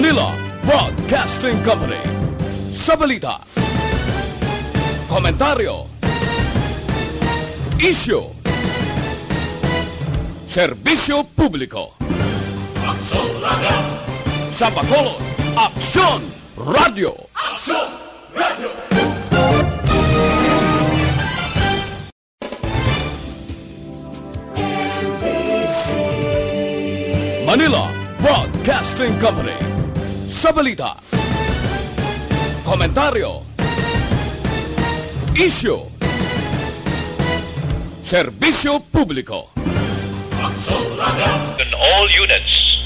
Manila Broadcasting Company. Sa balita, komentaryo, isyu, serbisyo publiko. Aksyon Radio! Sa Bacolod, Aksyon Radio! Aksyon Radio! Manila Broadcasting Company. Sa balita, komentaryo, isyu, serbisyo publiko. All units.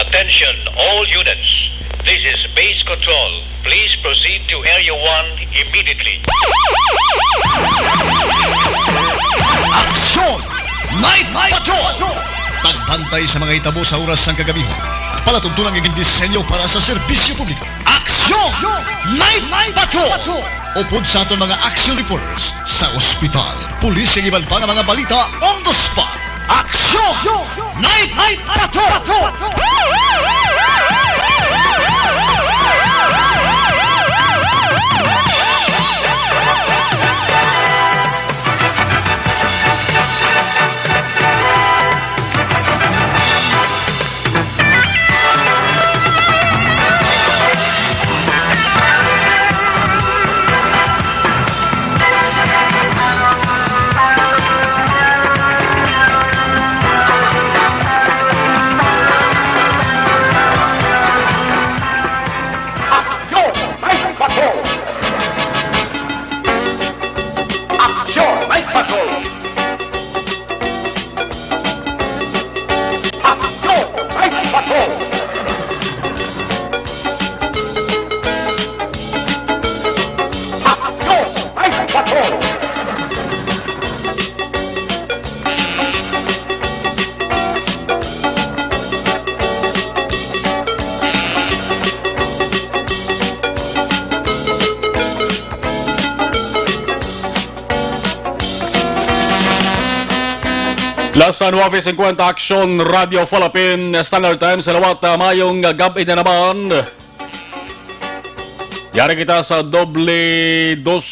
Attention, all units. This is base control. Please proceed to Area 1 immediately. Aksyon! Night Patrol! Tagbantay sa mga hitabo sa oras ng kagabihan. Palatuntunan ng disenyo para sa serbisyo publiko. Aksyon! Night Patrol! Upod sa aton mga action reporters sa ospital, pulis ang iban pa ng mga balita on the spot. Aksyon! Night Patrol! Las 9:50 Aksyon Radio Philippine Standard Time sa lawat mayong gabi na naman. Yari kita sa doble dos.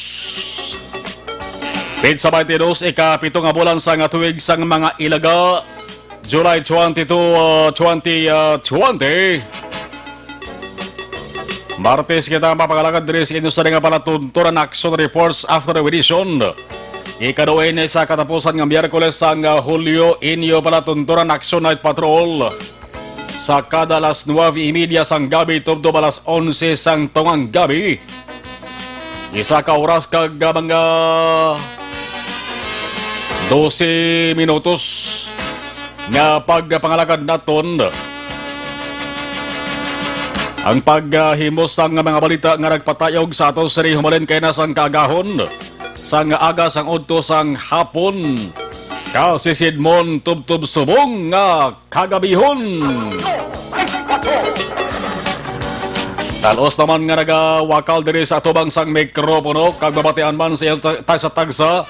Pizza 22, ika-7 nga bulan sa nga tuwig sang mga ilaga. July 22, 2020. Martes kita mapagalagad din sa inyo sa nga palatunturan action reports after the edition. Ikaduin sa katapusan ng Miyerkules sang Hulyo, inyo palatunturan Action Night Patrol. Sa kada alas 9:30 sang gabi, tubdo alas 11 sang tungang gabi. Isa ka oras kag mga 12 minutos nga pagpangalagad naton. Ang paghimos sang mga balita nga nagpatayog sa ato siri humalin kay nasang kagahon. Sang aga sang udto sang hapon, kasi Sidmon tubtub subong nga kagabihon. Talos naman nga nagawakal diri sa atubang sang mikropono, kag babatian man sa tagsa-tagsa,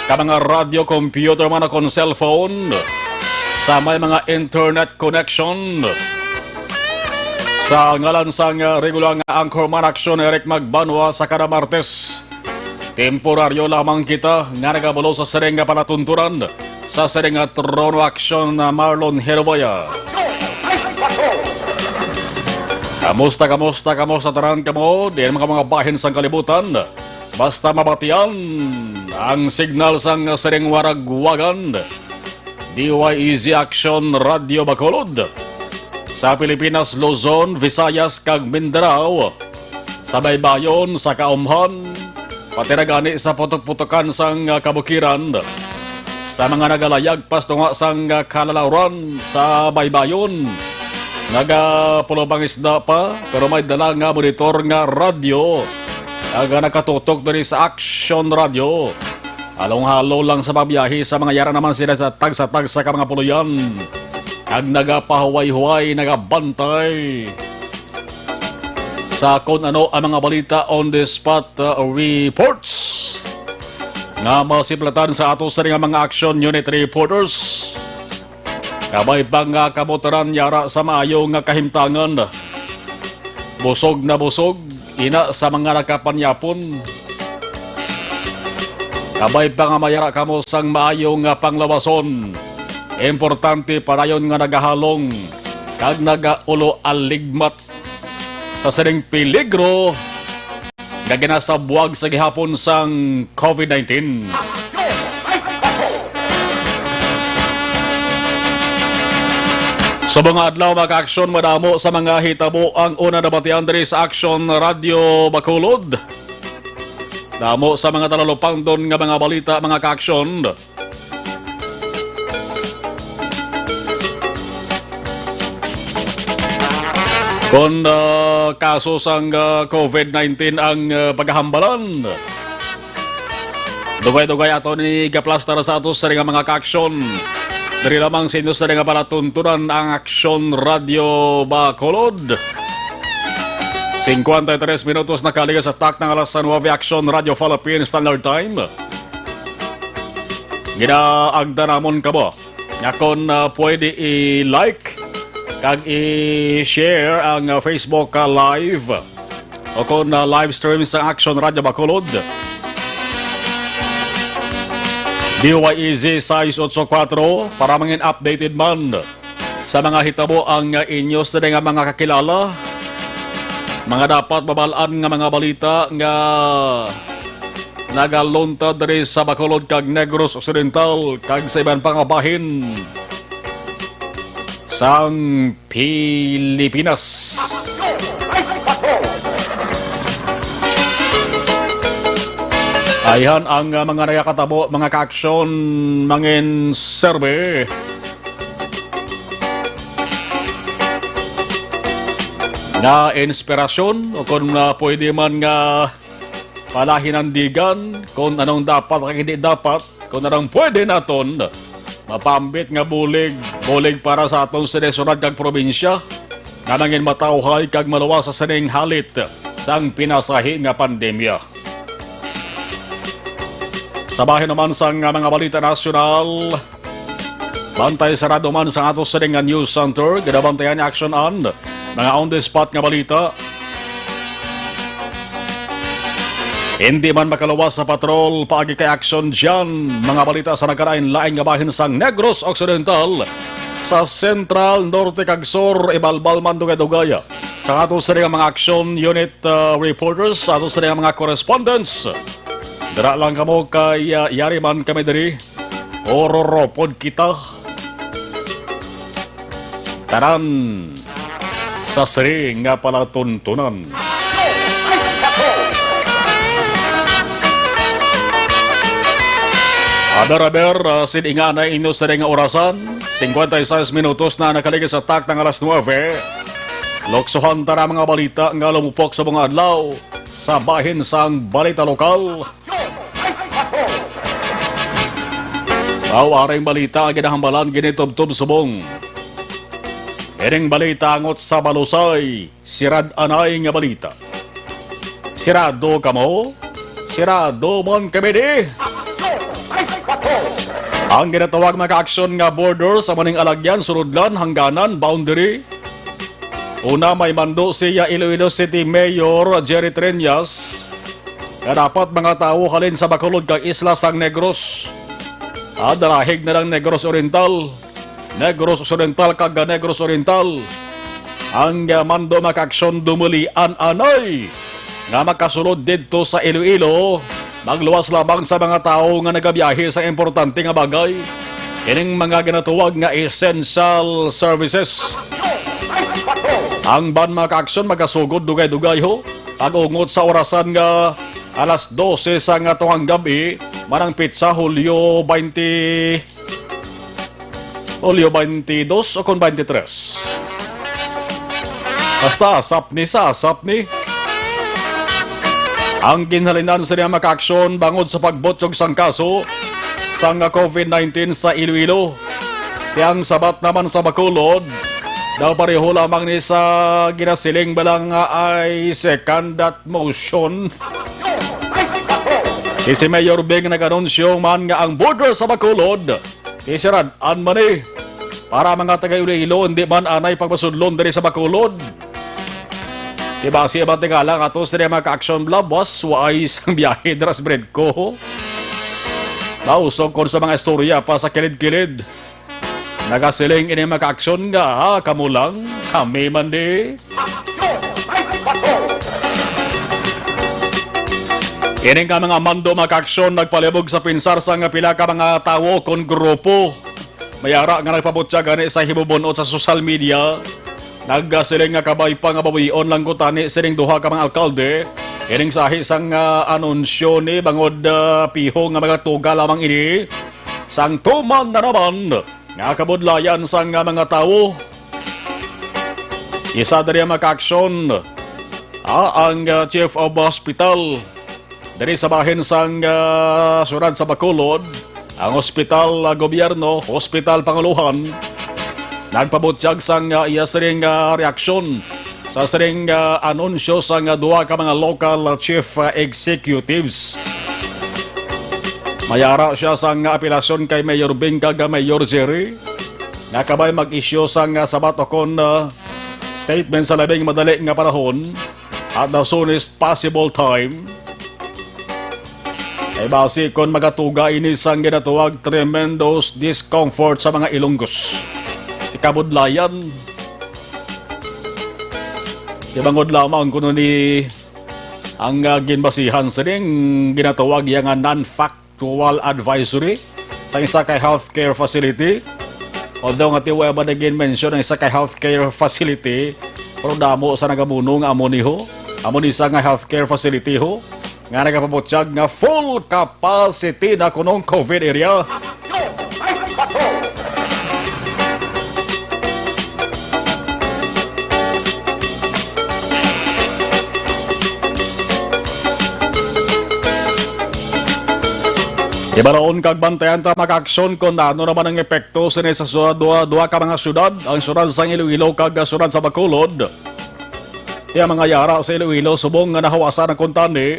ka mga radio, computer man akong cellphone, sa may mga internet connection. Sa ngalan sang regular nga anchor man aksyon Eric Magbanwa sa kada Martes. Temporaryo lamang kita nga nagabulo sa sering nga palatunturan sa sering nga Trono Action na Marlon Heroboya. Kamusta taran kamo di mga bahin sang kalibutan. Basta mabatian ang signal sang sering waragwagan. DYEZ Action Radio Bacolod sa Pilipinas, Luzon, Visayas kag Mindanao, sa Baybayon, sa Kaumhan, pati nagani sa putok-putokan sang kabukiran, sa mga nagalayag pas tunga sang kalalauran sa Baybayon, nagapulobang isda pa, pero may dala nga monitor nga radyo, aga nakatutok dari sa Action Radio. Halong-halo lang sa pabiyahe sa mga yara naman sila sa tagsa-tagsa ka mga puluyan. Ang nagapahuway-huway, nagabantay sa kung ano ang mga balita on the spot reports nga masiplatan sa ato sa mga action unit reporters. Kabay pang kamotaran yara sa maayo nga kahimtangan busog na busog, ina sa mga nakapanyapon. Kabay pa nga mayara kamo sang maayong nga panglawason. Importante parayon nga nagahalong kag nagaulo aligmat sa sining peligro nga ginasabwag sa gihapon sang COVID-19. Sa mga adlaw mag-aksyon madamo sa mga hitabo ang una na batian diri sa Action Radio Bacolod. Damo sa mga talalupang doon nga mga balita, mga ka-aksyon. Kung kaso sang COVID-19 ang paghahambalan, dugay-dugay ato ni gaplastar sa ato sa mga ka-aksyon. Dari lamang sa inyo sa nga palatuntunan ang Action Radio Bacolod. 53 minutos na kaliga sa tak ng alas 9 Action Radio Philippine Standard Time. Ginaagda namon ka ba? Nga kung pwede i-like kag i-share ang Facebook Live o kung live stream sa Action Radio Bacolod. DYEZ 684 para mangin updated man sa mga hitabo ang inyo sa nga mga kakilala. Mga dapat babalaan nga mga balita nga nagalunta diri sa Bacolod kag Negros Occidental kag sa ibang pangabahin sang Pilipinas. Ayan ang mga nakakatabo, mga ka-aksyon, mangin survey. Na inspirasyon o kung pwede man nga palahinandigan kung anong dapat at hindi dapat, kung anong pwede naton mapambit nga bulig para sa atong sinesunod kag probinsya nga nangin matawhay kag maluwas sa sining halit sang pinasahi nga pandemya. Sabahin naman sang mga balita nasyonal, bantay sarado man sa ato sining nga news center, ginabantayan ni Action on mga on-the-spot nga balita. Hindi man makaluwas sa patrol paagi kay Action dyan. Mga balita sa nagkarain-laing nga bahin sang Negros Occidental sa Central, Norte, kag Sur, Ibalbal, Mandugay-Dugaya. Sa ato sa mga Action Unit reporters, sa ato sa mga correspondents. Dara lang kamo kay yari man kami diri. Ororopod kita. Taran sa sering nga palatuntunan. Aber sininga na inyo sa nga orasan, 56 minutos na nakaligay sa tak ng alas 9. Loksohan tara mga balita nga lumupok sa mga adlaw sa bahin sang balita lokal. Awaring balita ginahambalan ginitubtub subong. Iring balita angot sa balusay, sirad anay nga balita. Sirado kamo? Sirado man kami di? Ang ginatawag mga ka-aksyon nga border sa maning alagyan, sunodlan, hangganan, boundary. Una may mando siya Iloilo City Mayor Jerry Treñas na dapat mga tao halin sa Bacolod kag Isla sang Negros. Darahig na lang Negros Oriental. Negros Occidental kag Negros Oriental. Ang mando mga ka-aksyon dumulian anay nga makasulod dito sa Iloilo. Magluwas lamang sa mga tao nga nagabiyahe sa importante nga bagay. Ining mga ginatuwag nga essential services. Ang ban mga ka-aksyon magasugod dugay-dugay ho. Pag-ungot sa orasan nga alas 12 sa nga tuwang gabi, manang pizza Hulyo 22 o kung 23. Basta sapni. Ang ginhalinan sa niya maka-aksyon bangod sa pagbotyog sang kaso sang COVID-19 sa Iloilo. Tiyang sabat naman sa Bacolod, daw pareho lamang ni sa ginasiling balang ay second that motion. Si Mayor Bing nag-anunsyo man nga ang border sa Bacolod isirad-an man para mga taga-Iloilo hindi man anay pagpasudlon diri sa Bacolod. Diba si Abante nga lang ato sa mga ka-action blabwas, waay isang biyahe dras bread ko. Nausog ko sa mga istorya pa sa kilid-kilid. Nagasiling ini mga ka-action nga, ha? Kamu lang, kami man di. Ining ka mga mando mga ka-action nagpalibog sa pinsar sa nga pila ka mga tawo kon grupo. Mayara nga nagpabutya gani sa hibubunot sa social media. Nagasiling nga kabay pa nga bawion lang ko tani sining duha ka mga alkalde. Ining sahi sang anunsyo ni bangod piho nga mga tuga lamang ini. Sang tuman na naman nga kabudlayan sang mga tao. Isa dari mga ka-action ang chief of hospital dari sa bahin sang surad sa Bacolod, ang hospital gobyerno, hospital Panguluhan, nagpabutyag sang iya siring reaksyon sa siring anunsyo sang duha ka mga local chief executives. Mayara siya sang apelasyon kay Mayor Bing kag Mayor Jerry. Nakabay mag-issue sang sabat o kon statement sa labing madali nga panahon at the soonest possible time. Ay basi kon magatuga ini sang ginatuwag tremendous discomfort sa mga Ilonggos. Ikabudlayan. Ibangod lamang kuno ni ang ginbasihan sining ginatuwag yang non-factual advisory sa isa kay healthcare facility. Although nga tiwa ba naging mention ang isa kay healthcare facility, pero damo sa nagamunong amo ni ho. Amo ni isa nga healthcare facility ho. Nga nagpaputyag nga full capacity na kunong COVID area. Ibaraon kag bantayan ta mag-aksyon kung ano naman ang epekto sa duha ka mga syudad, ang syudad sa Iloilo kag syudad sa Bacolod. Kaya mga yara sa Iloilo subong nga nahawasan ang kuntani.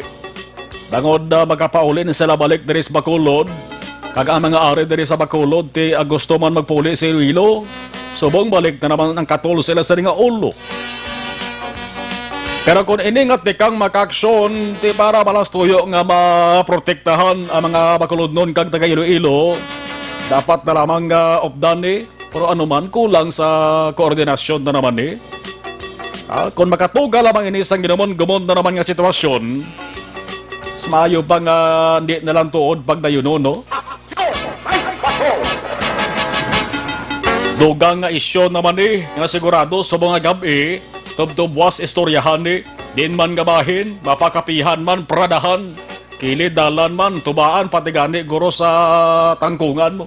Bangod magkapaulin sila balik diri sa Bacolod. Kag ang mga ari diri sa Bacolod ti gusto man magpuli sa Iloilo. Subong balik na naman ang katol sila sa nga ulo. Pero kung iningat ti kang makaksyon ti para balas tuyo nga maprotektahan ang mga Bacolod nun kag taga Iloilo, dapat na lamang opdan ni. Pero anuman kulang sa koordinasyon na naman ni. Kung makatuga lamang ini sang ginumon-gumon na naman nga sitwasyon, mayo bang hindi na lang tuod pag dayuno, no? Dugang nga isyo naman nga sigurado sa mga gabi, tubtubwas istoryahan din man gabahin, mapakapihan man pradahan, kilidalan man, tubaan, pati gani guro sa tangkungan mo.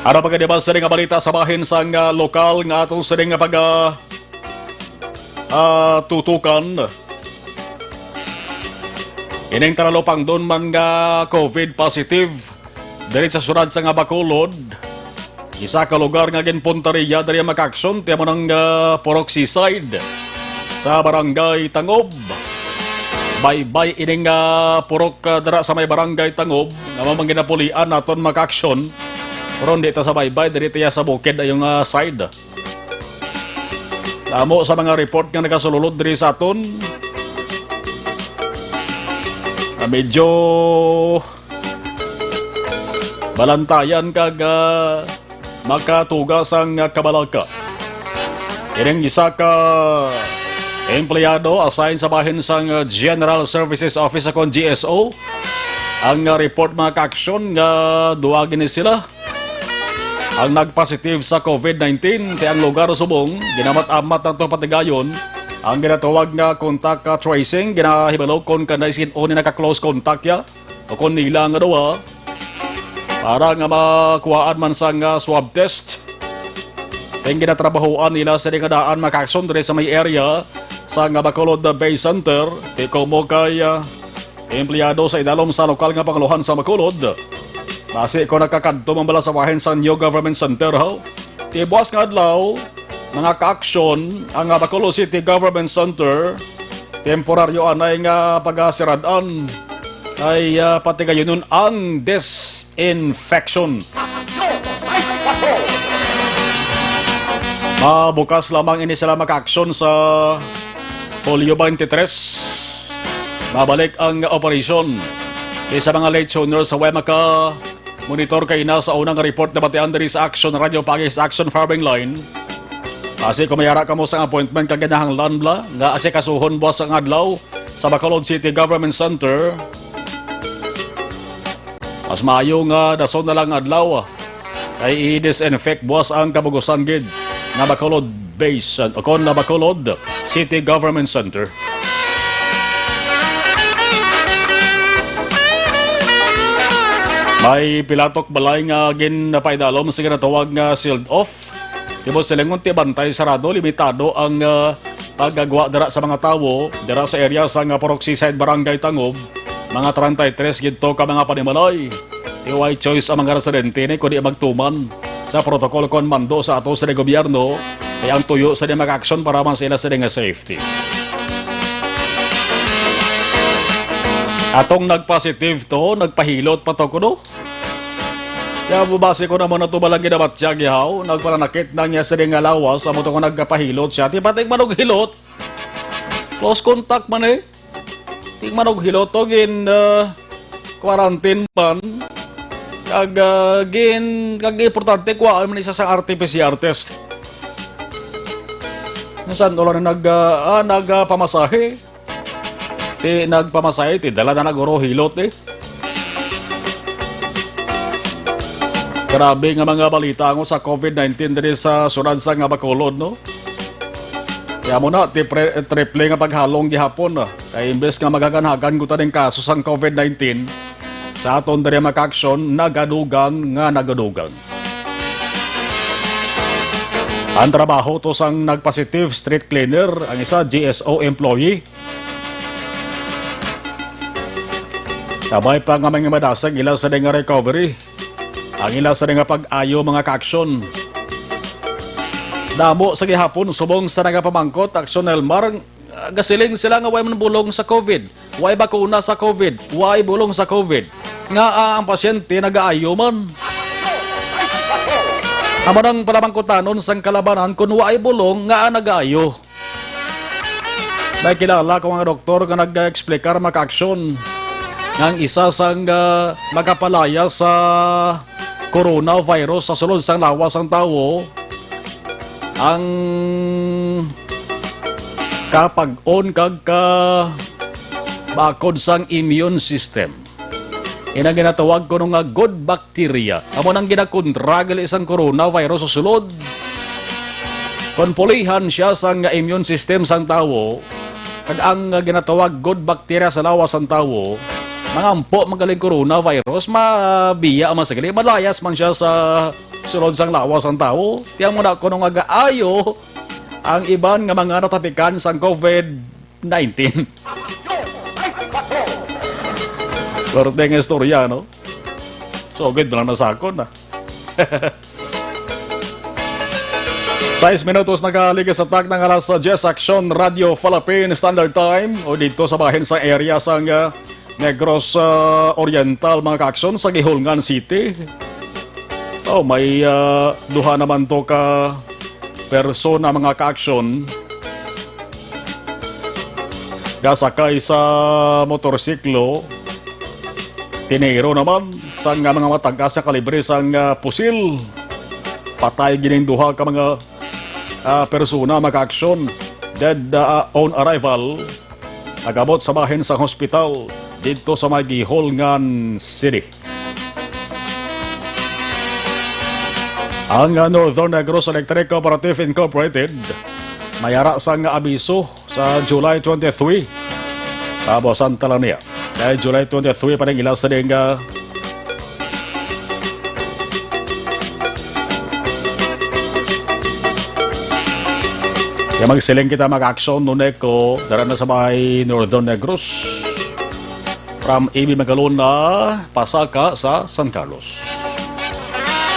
Ano pag diba sering nga balita sa bahin sang lokal nga atong sering nga pag tutukan. Ining taralopang doon man nga COVID positive diri sa surad sa nga Bacolod. Isa ka lugar nga ginpunteriya diri makaksyon tiamo ng Poroxiside sa barangay Tangob. Bye-bye ining purok dara sa may barangay Tangob nga mamang ginapulian naton makaksyon. Pero hindi ta sa bye-bye diri tiya sa bukid ayong side. Tamo sa mga report nga nagasululod diri sa aton. Medyo balantayan kag makatugas ang kabalaka. Ining isa ka empleyado assigned sa bahin sang General Services Office akong GSO. Ang report mga ka-aksyon nga duwagin ni sila. Ang nagpositive sa COVID-19 ti ang lugar subong ginamat-amat ng patigayon. Ang ginatawag nga contact tracing, ginahibalo kung kanay sino ni naka-close contact ya o kung nila nga dawa para nga makuhaan man sa nga swab test. Ang ginatrabahoan nila sa daan makaksyon diri sa may area sa nga Bacolod Bay Center. Ti komo kay empleyado sa idalom sa lokal nga Panguluhan sa Bacolod. Base ko nakakadto mambala sa bahin sa New Government Center ho. Ti buwas nga adlaw mga ka-aksyon ang Bacolod City Government Center temporaryo anay nga pag-asiradaan ay pati kayo nun ang disinfection. Bukas lamang ini sila maka-aksyon sa Polio 23. Babalik ang operasyon. Isa mga late owners sa Wemaka monitor kay na sa unang report na batian diri sa Action Radio Pagis Action Farming Line. Kasi kumayara ka mo sa appointment kaganahang landla nga asikasuhon buwas ang adlaw sa Bacolod City Government Center. Mas maayo nga dason na lang adlaw kay i-disinfect buwas ang kabugusan gid nga Bacolod Base o kon na Bacolod City Government Center. May pilatok balay nga ginapaidalom sa ginatawag nga sealed off. Tibo silingon ti bantay sarado, limitado ang paggagawa dara sa mga tawo dara sa area sa Paroxyside Barangay Tangob. Mga 33 gito ka mga panimalay. Tiway choice ang mga residente ni kundi magtuman sa protocol kon mando sa ato sa gobyerno kaya ang tuyo sa di mag-action para man sila sa di nga safety. Atong nagpositive to, nagpahilot pa to ko no? Kaya bubase ko naman na ito balang ginabat siya gihaw, nagparanakit na niya sa di nga lawas, amo to ko nagpahilot siya, tipating manog hilot, close contact man eh, ting manog hilot to, quarantine man, kag importante ko, man isa sa RT-PCR test. Nasaan ulo na nagpamasahe, nagpamasahe, dala na naguro hilot eh. Grabe nga mga balita ngo sa COVID-19 diri sa sunad sa nga Bacolod, no? Kaya mo na, triple nga paghalong gihapon, no? Kaya imbes nga magaganhagan ko taning kaso sa COVID-19, sa aton diri maka-aksyon, nagadugang. Ang trabaho to sang nagpositive street cleaner, ang isa GSO employee. Sabay pa nga mga madasag ila sa nga recovery. Ang ila sa nga pag-ayo mga ka-aksyon. Damo sa gihapon, subong sa nga pamangkot, Aksyon Elmar, gasiling sila nga way bulong sa COVID. Way bakuna sa COVID. Way bulong sa COVID. Nga ang pasyente nag-aayo man. Amo nang palamangkotanon sang kalabanan kung way bulong nga nag-aayo. May kilala ko nga doktor nga nag-explikar maka-aksyon. Ngang isa sang magapalaya sa coronavirus sa sulod sang lawas ang tao ang kapag-on kag bakod sang immune system. Ina ginatawag ko nga good bacteria. Amo nang ginakontragal isang coronavirus sa sulod. Konpulihan siya sang immune system sang tao kag ang ginatawag good bacteria sa lawas ang tao mangampo magaling coronavirus, mabiya ang masagali, malayas man siya sa sulod sang lawas ang tao. Tiyang mo na ko nung agaayo ang iban nga mga natapikan sang COVID-19. Swerte nga istorya, no? So, good lang nasakon, na. 6 minutos nakaligas sa tag ng alas sa Jess Action Radio Philippine Standard Time o dito sa bahin sa area sang Negros Oriental mga ka-aksyon sa Gihulngan City. Oh, may duha naman to ka persona mga ka-aksyon gasakay sa motorsiklo. Tinero naman sa mga matagas sa kalibre sang pusil. Patay gining duha ka mga persona mga ka-aksyon. Dead on arrival. Nagabot sa bahin sa hospital dito sa Gihulngan City. Ang Northern Negros Electric Cooperative Incorporated mayara sang abiso sa July 23 tabosan tala niya. Dahil July 23 pa rin ilaw sa denga kaya magsiling kita mag-aksyon nunay ko dara na sa bahay Northern Negros from AB Magalon na Pasaka sa San Carlos.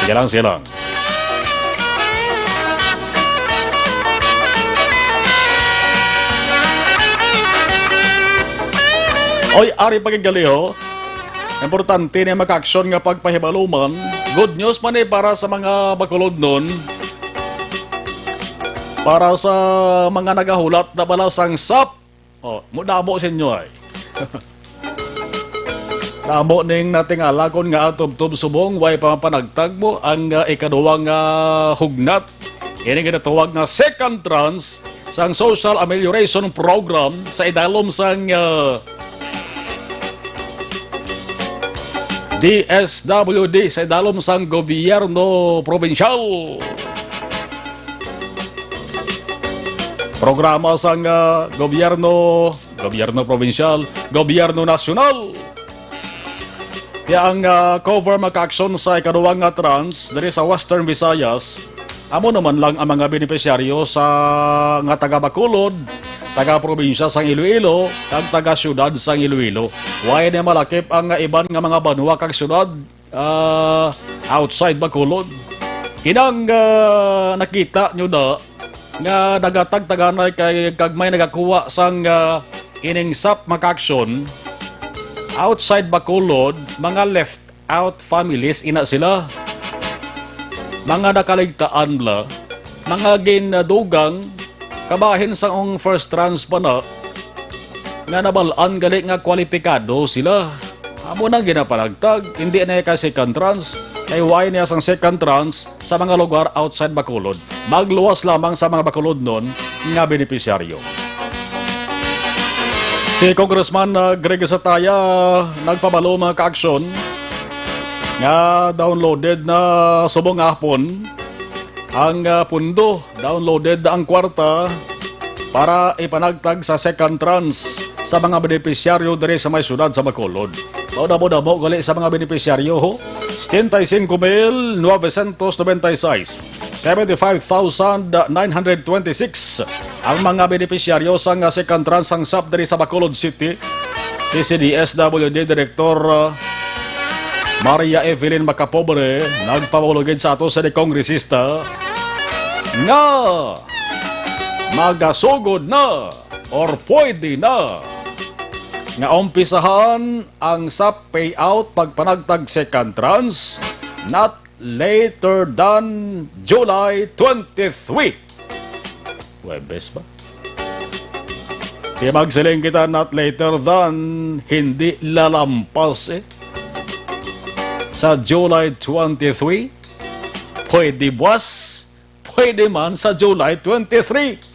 Sige lang silang. Oy, ari pagigaliho. Importante na mag-aksyon nga pagpahibaluman. Good news man para sa mga Bacolod nun. Para sa mga nagahulat na balasang SAP, mudamo sa inyo ay. Namo ning natingala kon nga tubtub subong way papanagtagbo ang ikaduwang hugnat. Ini nga tawag na second tranche sang Social Amelioration Program sa idalom sang DSWD sa idalom sang gobyerno probinsyal. Programa sang gobyerno probinsyal, gobyerno nasyonal. Kaya ang cover maka-aksyon sa ikaduwang trans dari sa Western Visayas, amo naman lang ang mga benepisyaryo sa nga taga Bacolod, taga probinsya sang Iloilo, kag taga syudad sang Iloilo. Way na malakip ang iban nga mga banwa kag syudad outside Bacolod. Kinang nakita nyo na nga nagatagtaganay kay kag may nagakuha sang ining SAP maka-aksyon outside Bacolod, mga left out families ina sila. Mga nakaligtaan la, mga ginadugang kabahin sa ong first trans pa na nga nabalaan gali nga kwalipikado sila. Amo nang ginapanagtag, hindi na ka second trans, kay why niya sang second trans sa mga lugar outside Bacolod. Magluwas lamang sa mga Bacolod nun nga benepisyaryo. Si Congressman Greg Sataya nagpabalo mga ka-aksyon nga downloaded na subong hapon ang pundo, downloaded ang kwarta para ipanagtag sa second tranche sa mga benepisyaryo diri sa may syudad sa Bacolod. Damo gali sa mga benepisyaryo ho, 75,996, 75,926 ang mga benepisyaryo sa second tranche sang SAP diri sa Bacolod City. DSWD Director Maria Evelyn Macapobre nagpamulugid sa ato sa kongresista nga magasugod na or pwede na nga umpisahan ang SAP payout pagpanagtag second tranche not later than July 23. Webes ba? Kaya magsiling kita not later than hindi lalampas sa July 23. Pwede buwas, pwede man sa July 23.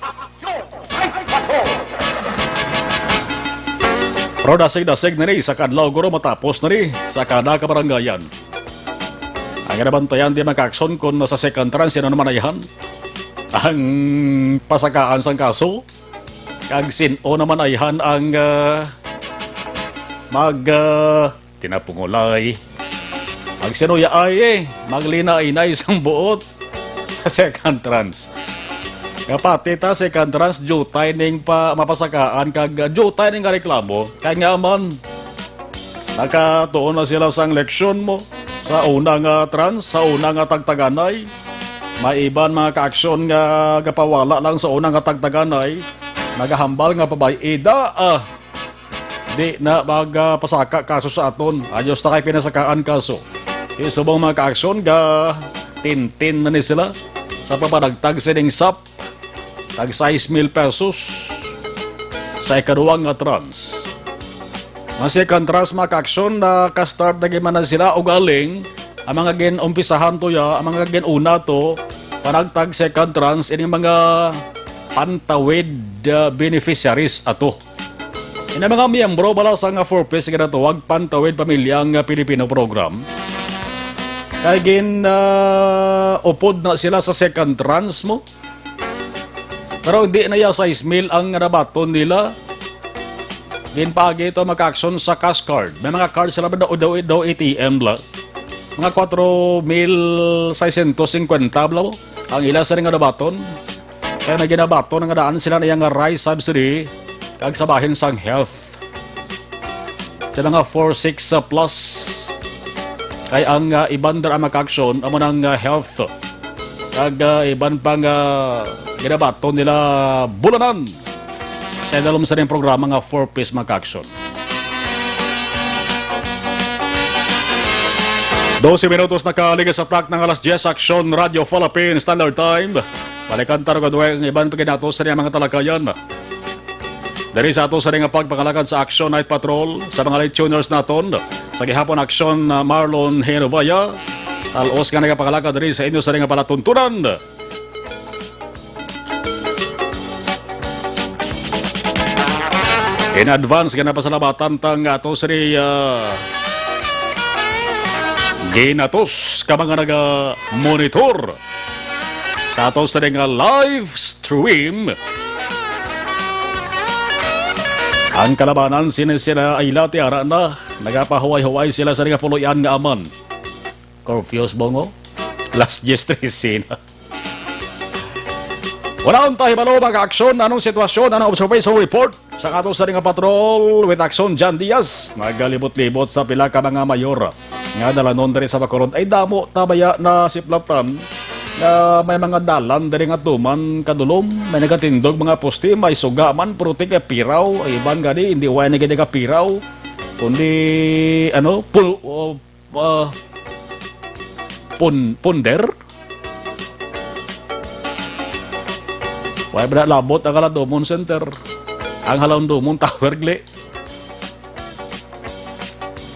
Pero dasig-dasig na rin sa kadlaw guro matapos na rin sa kada kabarangayan. Ang nabantayan di makaksyon kung nasa second tranche yan naman ayahan ang pasakaan sang kaso. Kag sino naman ayahan ang tinapungulay. Ang sinuya ay maglina-inay isang buot sa second tranche. Kapati ta second tranche jutay ning pa mapasakaan kag jutay ning reklamo kay nga man nakatuon na sila sang leksyon mo sa unang trans, sa unang tagtaganay. May iban mga kaaksyon nga kapawala lang sa unang tagtaganay. Nagahambal nga pabayida di na magpasaka kaso sa aton. Ayos na kay pinasakaan kaso. Isubong mga kaaksyon nga tintin na ni sila sa papanagtag sining SAP tag 6,000 pesos sa ikaduwang trans. Mga second trans mga kaaksyon na ka-start na giman na sila o galing ang mga gin-umpisahan to ya, ang mga gin-una to panagtag second trans ini mga pantawid beneficiaries ato. Ini mga miyembro bala sa nga 4-piece nga natawag pantawid pamilyang Pilipino program. Kaya upod na sila sa second trans mo. Pero hindi na ya 6,000 ang nabaton nila. Ginpagi ito mag-action sa cash card. May mga card sila ba daw ATM la. Mga 4,650 bla mo. Ang ila sa nga nabaton. Kaya na ginabaton nga daan sila na yung rice subsidy kag sabahin sang health. Kaya nga 4,600 plus. Kaya ang iban dara mag-action amo ng health. Kag iban pang ginabaton nila bulanan. Sa dalom sa rin programa nga 4-piece mag-action. 12 minutos nakaligas sa tak ng alas 10 Aksyon Radio Philippine Standard Time. Balikan taro kadwa ang iban pagkinato sa mga talakayan. Dari sa ato sa nga pagpangalakad sa Action Night Patrol sa mga late tuners naton sa gihapon Action Marlon Henovaya alos nga nagapangalakad dari sa inyo sa nga palatuntunan. In advance nga napasalamatan tang ato sa ginatos ka mga naga-monitor sa ato sa nga live stream. Ang kalabanan sila ay lati ara na nagapahuway-huway sila sa nga puluyan nga aman. Corfios bongo? Last yesterday na. Wala ang tahibalo mag-aksyon, anong sitwasyon, anong observation report sa kato sa nga patrol with Action John Diaz. Nagalibot-libot sa pila ka mga mayor. Nga dalanon dari sa Bacolod ay damo tabaya na siplatan. May mga dalan dari nga tuman kadulom, may nagatindog mga poste, may sugaman, puruti ka piraw, iban gani, hindi wala na gani ka piraw, kundi, punder. Wala ba na labot ang Halandomon Center, ang Halandomon Tower, gle.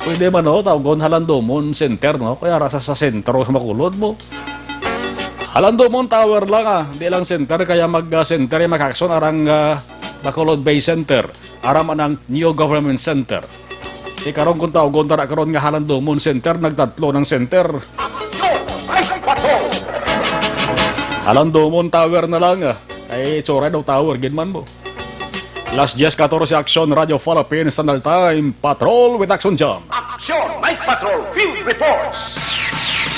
Pwede man, no, tawagon Halandomon Center, no, kaya rasa sa sentro sa Bacolod mo. Halandomon Tower lang di lang center kaya mag-center mag-action arang Bacolod Bay Center, aram anang New Government Center. Karon kung tawgon tara karon nga Halandomon Center nagtatlo ng center. Halandomon Tower na lang ay tsura daw tower ginman mo. Last 10-14 Action Radio Philippines Standard Time Patrol with Action John. Action Night Patrol Field Reports.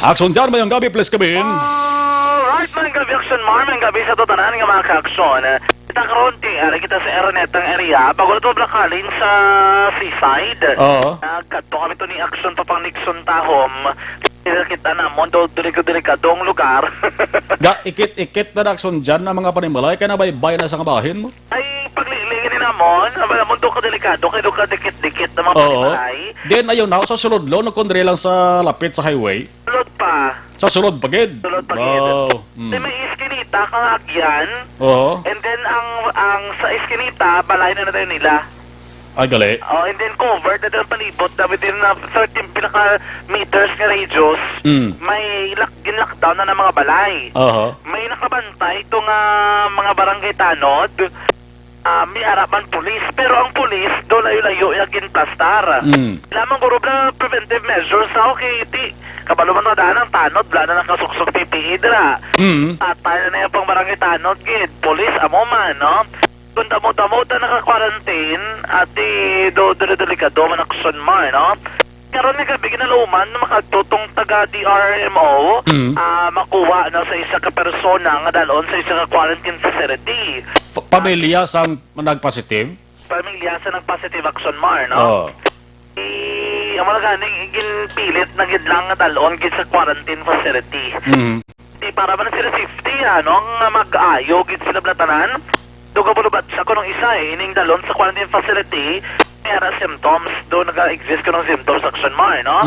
Action John, mayong gabi please kabin. Alright, mga gabi, Action Mar, mga gabi sa totanan nga mga ka-aksyon. Kita karon kita sa Aranetang area, bago na ito blakalin sa seaside. Oo. Nagkato kami ito ni Action Papang Nixon Tahom. Kita na mo, delikadong lugar. Ikit na Action John na mga panimalay, kaya nabaybay na sa kabahin mo? Ay, paglilingin na mo, mundo ka delikado, kayo ka dikit-dikit na mga panimalay. Then ayun na, sa sulod lo, nagkondre lang sa lapit sa highway. Sulod pa. Sa sulod pagid. Sulod pagid. Wow. Then may iskinita, kangagyan. Oo. And then ang sa iskinita, balay na tayo nila. Ay, gali. Oh, and then covered na ang palibot na within 13 pinaka meters nga radius, may lockdown na ng mga balay. May nakabantay itong mga barangay tanod, may harapan pulis, pero ang pulis do layo-layo yung plastar. Lamang guro na preventive measures sa okay, kabalo man na daan ang tanod, wala na nakasuksok PPE dira. Atay na yung pang barangay tanod, gid, pulis, amo man, no? Kung damo-damo ta naka-quarantine at delikado man Action Mar, no? Karon nga gabi ginaluman na makagtutong taga DRMO makuha na sa isa ka persona nga dalon sa isa ka quarantine facility. Pamilya sa nag-positive? Pamilya sa nag-positive Action Mar, no? Oo. Ang mga ganing ginpilit na gidlang nga dalon gid sa quarantine facility. Para man sila safety, no? Nga mag-ayo gid sila blatanan. Doon ka bulubat siya ko nung isa ining dalon sa quarantine facility, mayara symptoms, doon nag-exist ko ng symptoms Action Mar, no?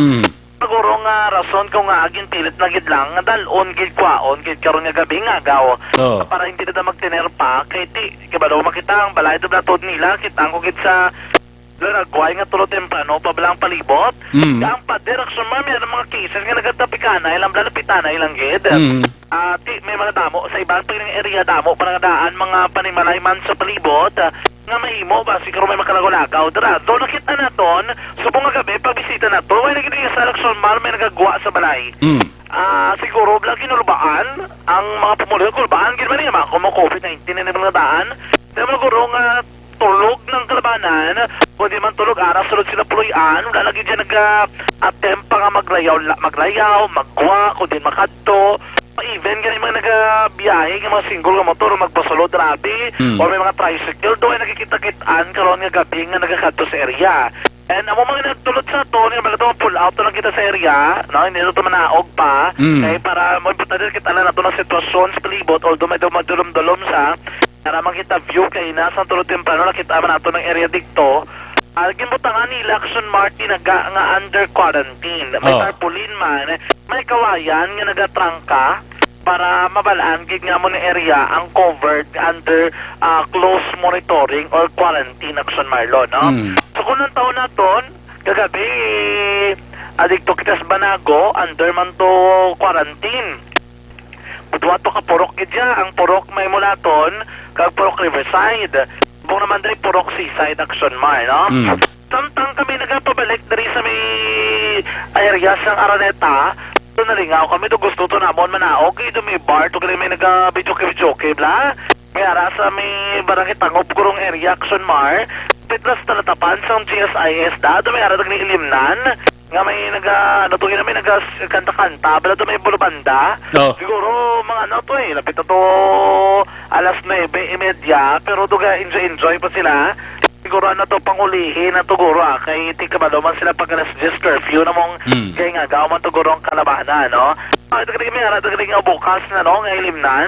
Siguro nga rason kung nga aging pilit na gid lang, nga dalon gid kwaon, gid karon nga gabi nga gaw. Para hindi na magtiner pa, kay kabalo makita ang balay doon natod nila, kita ko gid sa nagway nga tulo temprano, pabalang palibot. Ang pader Action Mar, may mga cases nga nagatapikana, ilang lalapitan ilang gid. May mga damo sa ibang piling area damo para daan mga panimalay man sa palibot nga mahimo ba siguro may makalagaw dira do nakita naton subong nga gabi pagbisita nato way lagi sa Action Mar may nagagwa sa balay. Siguro lagi nulbaan ang mga pumulo kulbaan gid man mga kumo COVID-19 na mga daan demo guro nga tulog ng kalabanan kundi man tulog ara sulod sila puloyan wala lagi dyan nag-attempt pa nga maglayaw magwa kundi makadto even ganyan mga nagabiyahe ng mga single nga motor magpasulod rabi o may mga tricycle doon ay nakikita-kitaan karon nga gabi nga nagakadto sa area. And amo mga nagtulot sa to nga bala pull out lang kita sa area, no? Hindi to manaog pa kay para mo importante kita na nato ng sitwasyon sa palibot although may dumadulom-dulom sa para makita view kay nasa tulod temprano nakita man nato ng area dikto. Gibutangan nila Action Martin nga under quarantine. May tarpaulin man, may kawayan nga nagatrangka. para mabalaan gid nga mo ni area ang covered under close monitoring or quarantine action Marlon, no? So kung nang taon naton kagabi adikto kitas Banago under man to quarantine. Budwa to ka purok gidya, ang purok may mulaton kag purok Riverside. Bung naman diri purok Seaside action Mar, no? Samtang kami nagapabalik dari sa may area sang Araneta, to nalingaw kami to gusto to namon manaog ito may bar to kami may naga-video-video bla. May ara sa may barangay Tangop kurong area action Mar. Pitras talatapan sa GSIS da, may ara tag ilimnan. Nga may may kanta-kanta, bala to may bulubanda. Siguro mga ano to lapit na to alas 9:30, pero duga enjoy pa sila. Siguro ano to pangulihin na tuguro kay tikabalo man sila pag alas 10 curfew na mong kay nga gaw man tuguro ang kalabana, no? Tagalig may ara tagalig nga bukas na no nga ilimnan.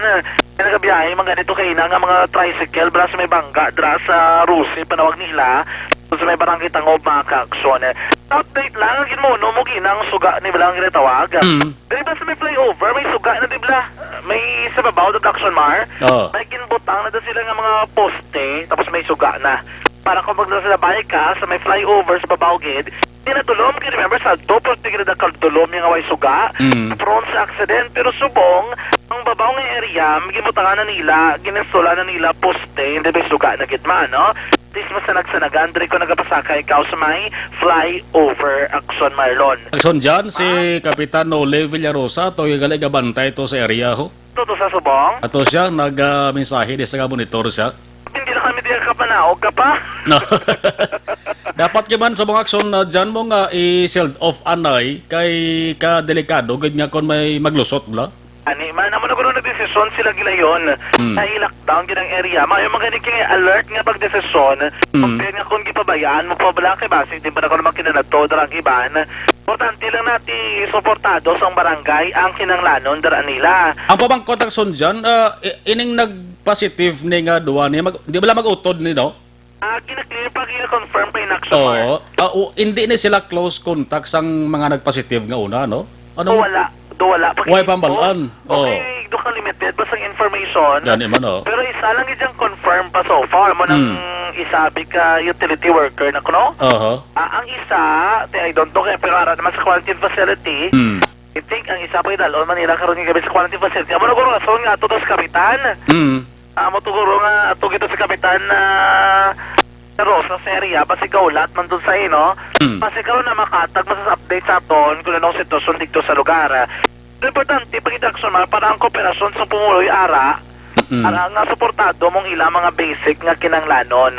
Kaya nagabiyahe mga ganito kay nga mga tricycle bala sa may bangga dra sa Rusi panawag nila. Sa may barangay Tangob mga kaaksyon. Update lang, agin mo, no, muginang suga ni Blang ginatawag. Dili ba sa may flyover, may suga na dibla. May sa babaw, the action Mar. May kinbutang na sila nga mga poste, tapos may suga na. Para kung maglasalabay ka sa may flyover sa babaw gid, hindi na tulom, kaya remember sa dopo, tigil na kaltulom yung away suga. Prone sa accident, pero subong, ang babaw ng area, may gimutangan na nila, ginasula na nila poste, hindi may suga na gitman, no? This masanag-sanagan, diri ko nagapasakay ikaw sa may flyover action Marlon. Action dyan, si Kapitan Nole Villarosa, to yung galing gabantay to sa area ho. Toto sa subong? Ato siya, nag-mensahe di sa monitor siya. Hindi na kami diyan ka panaog ka pa? No. Dapat yaman sa mga aksyon na dyan mo nga i-sealed off anay kay ka-delikado, ganyan kung may maglusot bla. Ani, man naman ako na desisyon sila gilayon na i-lockdown ginang area. Mayo magaling kaya alert nga pag-desisyon. Compare nga kung gipabayaan mo pa bala kay basi, di pa na ko naman kinanato darang iban. Importante lang natin suportado sa barangay ang kinanglanon daraan nila. Ang pabang kontaksyon dyan, ining nag-positive ni nga duwa niya, di ba lang mag-utod ni no? Kinaklear pa kina-confirm pa in action. Oo. Hindi ni sila close contacts ang mga nag-positive nga una, no? Ano? Wala. Huwag pambalaan. Okay, doon ka limited pa sa information. Yan naman, Pero isa lang yung confirm pa so far. Mo nang isabi ka utility worker na kuno. Ang isa, I don't know kaya pero ara naman sa quarantine facility. I think ang isa pa yung dalon Manila karon nga gabi sa quarantine facility. Amo naguro nga nga ato sa kapitan. Amo tuguro nga ato gito sa kapitan na Rosa sa area, basi kaulat man doon sa ino. Basi karon na makatag masas-update sa aton kung anong sitwasyon dito sa lugar. Importante, pag-action para ang kooperasyon sa pumuloy ara, nga suportado mong ilang mga basic nga kinanglanon.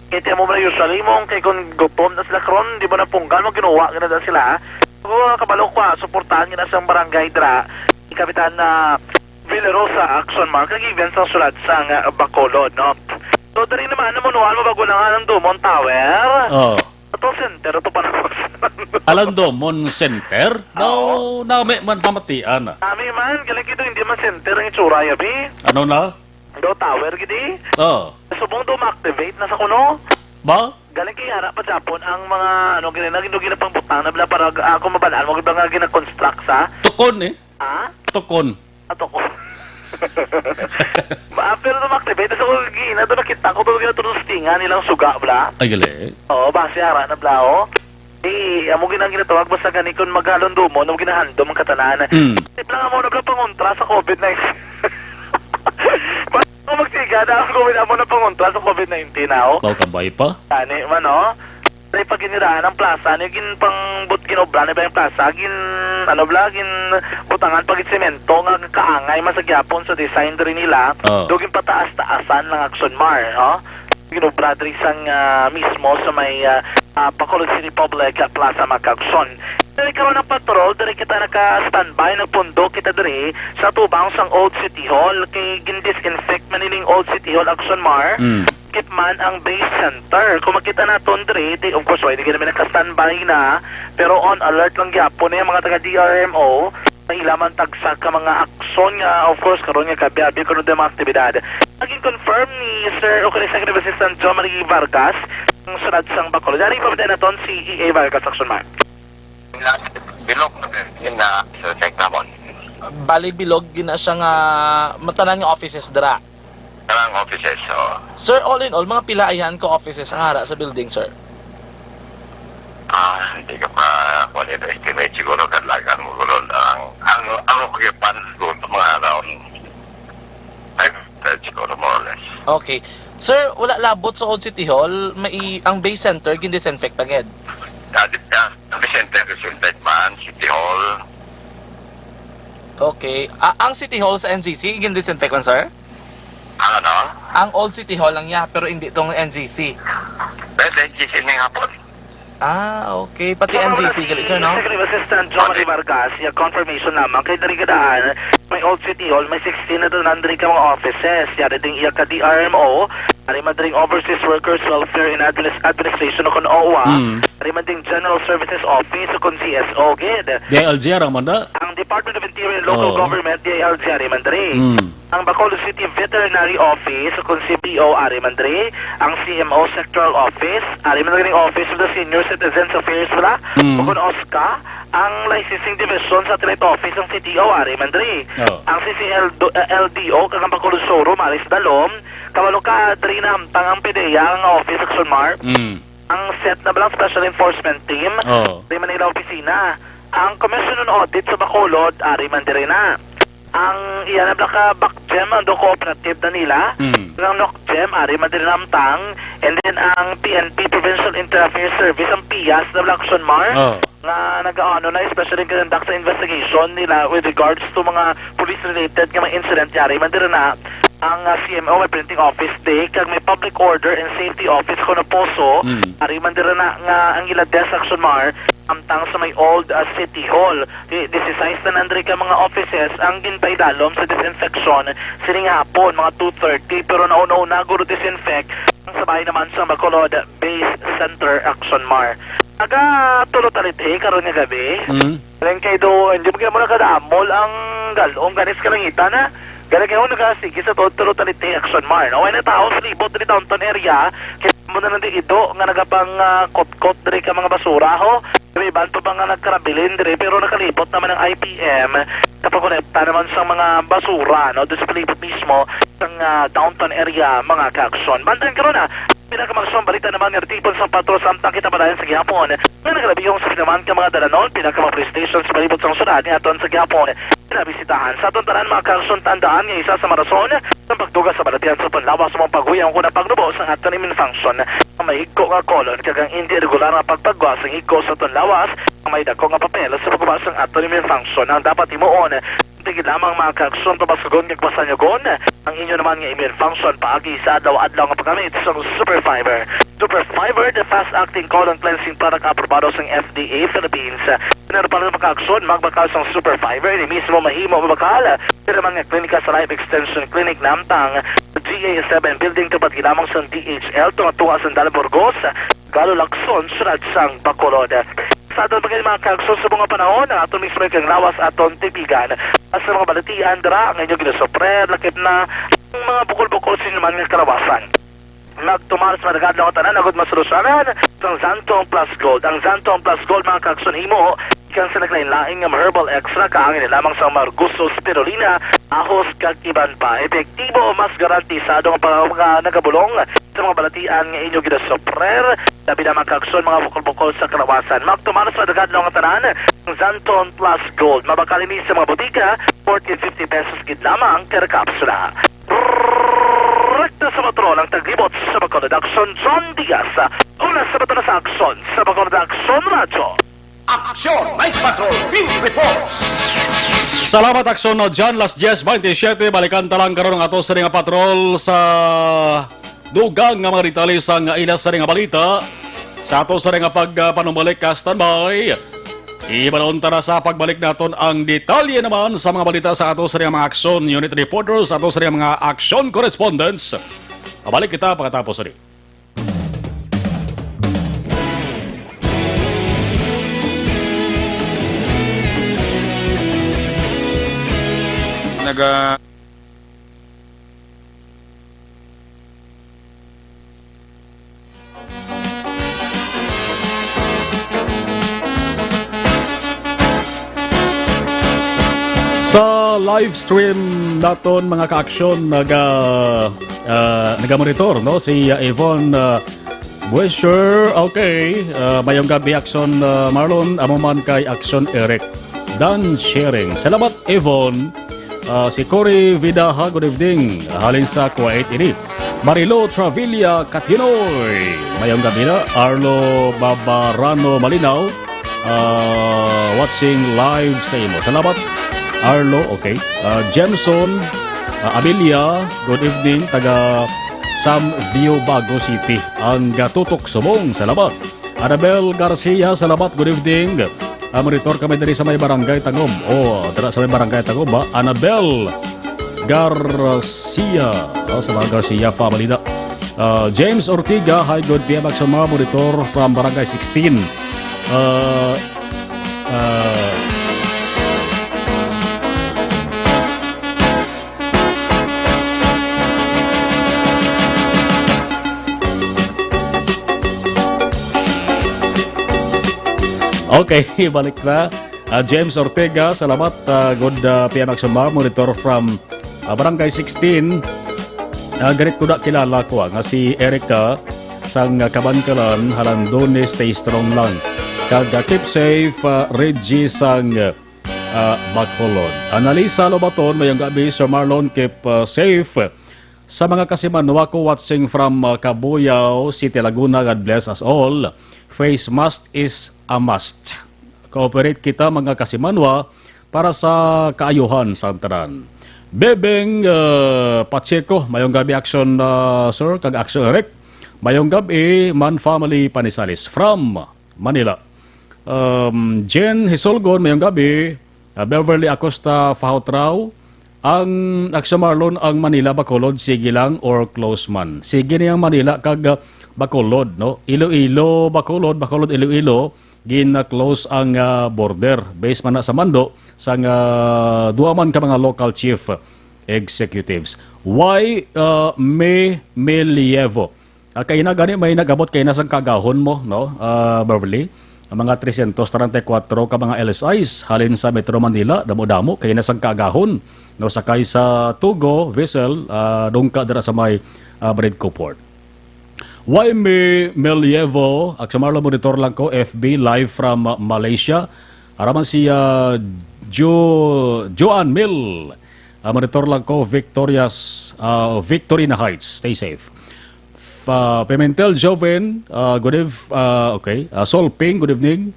Kaya mo na usually mong kay kung gutom na sila karon, di ba na punggan mo ginuwa gina sila. Kung kabalo ko, suportahan gina sa barangay dra, Kapitan na Villarosa Action Mark, nag-event sa sulat sa Bacolod, no? So, dari naman, namunuan mo bago lang ng Dumont Tower. Ito center, ito pa naman. Alandomon Center? No, may man pamatian. Nami man, galing ito hindi man center ang itsura, yabi. Ano na? Do tower, gidi. Subong do ma-activate na sa kuno. Ba? Galing kay harap pa Japon ang mga, ginapang butang na bila para ako mabalaan mo, ba nga gina-construct sa? Tukon eh. Tukon. Tukon. Pero na-activate, so doon nakita ko doon ginatulostingan nilang suga, bla. Ay, gali. Base ara na bla, amo ginatawag basta gani kung maghalando mo, nung ginahandom ang katanan. Tip lang mo na bla pangontra sa COVID-19. Ba't ako magsiga na ako amo na pangontra sa COVID-19 na, Kabay pa? Ani, man, Dahil pag giniraan ang plaza, gin pang ginobra na ba yung plaza, gin butangan pag semento nga kaangay masagyapon sa design rin nila, dugin pataas-taasan lang action Mar, ginobra rin sang mismo sa may Bacolod City Public Plaza Magkagson. Dari karon ng patrol, dari kita naka-standby, nagpundo kita dari sa tubang sang Old City Hall, kay gin-disinfect maniling Old City Hall action Mar, man ang base center. Kung makita natin dre, of course, hindi ka namin naka-standby na, pero on alert lang gyapon na yung mga taga-DRMO, na ilaman tagsak ka mga aksyon nga, of course, karon nga kabi-abi karon ng mga aktibidad. Naging confirm ni Sir Secretary Assistant John Marie Vargas, ang sunod sang Bacolod. Dari pa ba natin si EA Vargas Action Mark? Bilog in the check namon. Bali bilog gina siya nga matanan nga offices dira. Karang offices, oh. Sir, all in all, mga pilaayan ko offices ang hara sa building, sir. Hindi ka pa quality estimate siguro kadlagan mo gulon ang occupant doon mga around 500 siguro more or less. Okay. Sir, wala labot sa Old City Hall, ang base center gin-disinfect agad. The center disinfect man, City Hall. Okay. Ang City Hall sa NGC gin-disinfect man, sir? Ano? Ang Old City Hall lang niya, pero hindi itong NGC. Pwede, gising ng hapon. Okay. Pati NGC, gali, sir, no? Executive Assistant John Marie Vargas, yung confirmation naman, kay dari kadaan, may Old City Hall, may 16 na doon nandun ka mga offices. Yari ding iya ka DRMO, ari madring Overseas Workers Welfare and Administration o kun OWA, ari madring General Services Office o kun CSO, gid. DILG ang manda. Ang Department of Interior and Local Government, DILG, ari mandri. Ang Bacolod City Veterinary Office o kun CBO, ari mandri. Ang CMO Sectoral Office, ari mandring Office of the Senior Citizens Affairs wala, o kun OSCA. Ang Licensing Division sa Trade Office ng CTO, ari mandri. Ang CCLDO, kagang Bacolod Showroom, ari sa Dalom. Kabalo ka, dri na ang PDEA, ang Office Action Mark. Ang set na balang Special Enforcement Team, di Manila Opisina. Ang Commission on Audit sa Bacolod, ari mandiri na. Ang iyan na ka Bakgem, ang cooperative na nila. Ang NOCGEM, ari mandiri namtang. And then ang PNP, Provincial Inter-Affairs Service, ang PIAS na Action Mark. Na nag-ano na especially conduct sa investigation nila with regards to mga police-related nga mga incident yari mandiri na. Ang CMO may printing office day kag may public order and safety office ko na poso ari mandira na nga ang ila desk action mar amtang sa may old City Hall. This is na nandri ka mga offices ang gintay dalom sa disinfection sining hapon mga 2:30 pero nauna guro disinfect ang sabay naman sa Bacolod Base Center Action Mar. Aga tulot aliti karon nga gabi. Ren kay do hindi mo nakadamol ang galong ganis kalangita na. Kaya ngayon nag-asigi sa Totoro Talite Action Mar. Okay na tao sa libot rin downtown area. Kaya mo na nandito ito nga nagabang kot-kot rin ka mga basura ho. May iban pa ba nga nagkarabilin rin pero nakalibot naman ng IPM. Napakonekta naman sa mga basura no? Doon sa palibot mismo sa downtown area mga ka-action. Bandan ka ron pinakamagsong balita naman ng tipon sa patro samtang kita padayon sa gihapon. Nga nagrabi yung sa naman ka mga dalanon, pinakamang police station sa palibot sa sunod ni aton sa gihapon. Pinabisitahan sa aton tanan mga kagsong tandaan nga isa sa marason ng pagduga sa balatian sa panlawas sa mga paghuyang ko na pagnubo sa aton imin function. Ang may higko nga kolon kagang hindi regular na pagpagwas ang higko sa aton lawas ang may dako nga papel sa pagbuwas ng aton imin function ang dapat imuon. Tigil lamang mga kagsyon pabasugon ng pasanyagon. Ang inyo naman nga immune function paagi sa adlaw-adlaw nga paggamit sa Super Fiber. Super Fiber, the fast-acting colon cleansing product aprobado sa FDA Philippines. Pinaro pa rin pagkaksyon, magbakal sa Super Fiber, ni mismo mahimo mabakal. Pero naman nga klinika sa Life Extension Clinic namtang GA7 building kapat ilamang sa DHL tunga-tunga sa Dalburgos, Galo Lacson, sunod sang Bacolod. Sa aton mga kagsyon sa mga panahon na aton mismo kang lawas aton tipigan. Sa mga balatian dira ang inyo ginasopre lakip na ang mga bukol-bukol sinuman ng karawasan. Nagtumaras madagad lang tanan agad masolusyonan ang Zantong Plus Gold. Ang Zantong Plus Gold mga kagsyon himo ikan sa naglain-laing ng herbal extra kaangin lamang sa Marguso Spirulina ahos kag iban pa. Epektibo mas garantisado ang mga nagabulong sa mga balatian nga inyo ginasoprer labi na mga kagsyon mga bukol-bukol sa karawasan. Magtumaras madagad lang tanan ang Zantong Plus Gold. Mabakalinis sa mga botika 14.50 pesos gid lamang per kapsula. Rekta sa patrol ang taglibot sa Bacolod Action John Diaz. Una sa bato na sa aksyon sa Bacolod Action Radio. Action Night Patrol Field Reports. Salamat aksyon na dyan, last 10:27, balikan talang karon ng ato sa ring patrol sa dugang nga mga ritalis ang ilas sa ring balita. Sa ato sa ring pagpanumbalik ka standby. Ibalon tara sa pagbalik naton ang detalye naman sa mga balita sa ato sa ring mga aksyon unit reporters, ato sa ring mga aksyon correspondents. Pabalik kita pagkatapos rin. Sa live stream naton mga ka-aksyon naga-monitor, no? Si Yvonne Buesher, okay. Mayong gabi, Action Marlon, amuman kay Action Eric Dan Sharing. Salamat, Yvonne. Si Cory Vidaha, good evening. Halin sa Kuwait ini. Marilo Travilla Katinoy. Mayong gabi na. Arlo Babarano Malinaw. Watching live sa imo. Salamat, Arlo, okay. Jameson Amelia, good evening. Taga Sam View, Bago City. Ang Tutok Subong, salamat. Annabel Garcia, salamat, good evening. Monitor kami dari sa may barangay Tangom. Dara sa may barangay Tangom ba? Annabel Garcia. Sa mga Garcia family na. James Ortiga, hi, good PM Action Monitor from barangay 16. Okay, balik na. James Ortega, salamat. Good PM Action Monitor from barangay 16. Ganit ko na kilala ko nga si Erica sang Kabankalan, Halandone, stay strong lang. Keep safe, Reggie sang Bacolod. Analisa Lobaton, mayang gabi, Sir Marlon, keep safe. Sa mga kasimanwa ko watching from Cabuyao City, Laguna, God bless us all. Face mask is a must. Cooperate kita mga kasimanwa para sa kaayuhan sa antaran. Bebeng Pacheco, mayong gabi Action Sir, kag Action Eric. Mayong gabi, Man Family Panisalis from Manila. Jen Hisolgon, mayong gabi. Beverly Acosta Fahoutrao. Ang Action Marlon, ang Manila Bacolod, sige lang or close man. Sige niyang Manila kag Bacolod, no? Iloilo Bacolod, Bacolod Iloilo, gina-close ang border. Based man na sa mando, sang duaman ka mga local chief executives. Why May Melievo? Kaya na gani may nagabot kay nasang kagahon mo, no? Beverly, ang mga 334 ka mga LSIs halin sa Metro Manila, damo-damo kay nasang kagahon, no? Sakay sa Tugo vessel, dungka dira sa may Bridco Port. Why May Melievo? Action Marlon Monitor lang ko, FB live from Malaysia. Araman si Joan Mill. Monitor lang ko, Victorina Heights. Stay safe. Pimentel Joven, good evening. Okay. Sol Ping, good evening.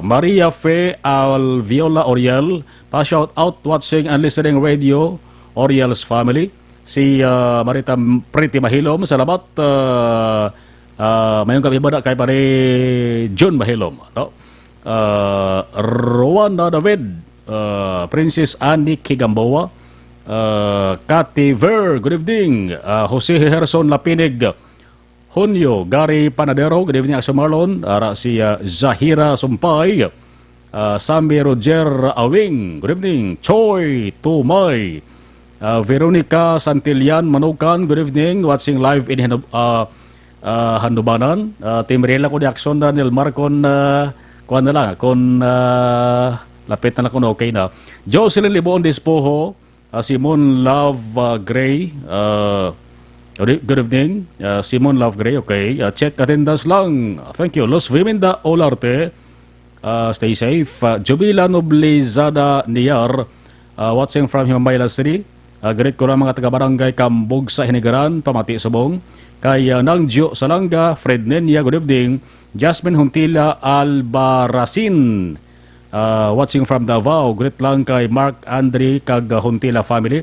Maria Fe Alviola Oriel, pa-shout out watching and listening radio, Oriel's family. Si Marita Pretty Mahilom, salamat. Mayong kami bada kay pare John Mahilom, no? Rowanda David, Princess Annie Kigamboa, Cathy Ver, good evening. Jose Herson Lapinig, Hunyo, Gary Panadero, good evening. Action Marlon, si Zahira Sumpay, Sammy Roger Awing, good evening. Choi Tumay, Veronica Santillan Manukan, good evening. Watching live in Handubanan. Team Rela ko di Action Daniel Marcon, kuha na lang, kung lapit na lang kung okay na. Jocelyn Libon Dispoho, Simon Love Gray, good evening. Simon Love Gray, okay. Check attendance lang. Thank you. Los Viminda Olarte, stay safe. Jubila Noblizada Niyar, watching from Himamayla City. Great ko lang mga taga-barangay Kambog sa Hinigaran, Pamati Subong. Kay Nangjo Salanga, Fred Nenya, good evening. Jasmine Huntila Albaracin, watching from Davao. Great lang kay Mark Andre kag Huntila family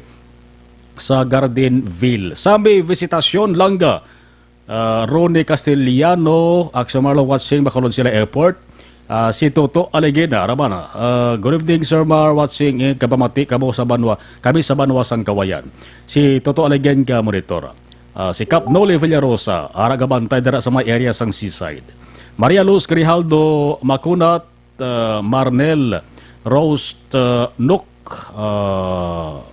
sa Gardenville. Sambi Visitasyon Langga, Ronnie Castellano, Action Marlon watching Bacolod sila Airport. Si Toto Alegena, Ramana. Good evening, Sir Mar, watching Kabamati, kami sa Banwa San Kawayan. Si Toto Alegena ka monitor. Si Cap Noli Villarosa, aragabantay dara sa mga area sang seaside. Maria Luz Grijaldo Macunat, Marnel Rose Nook,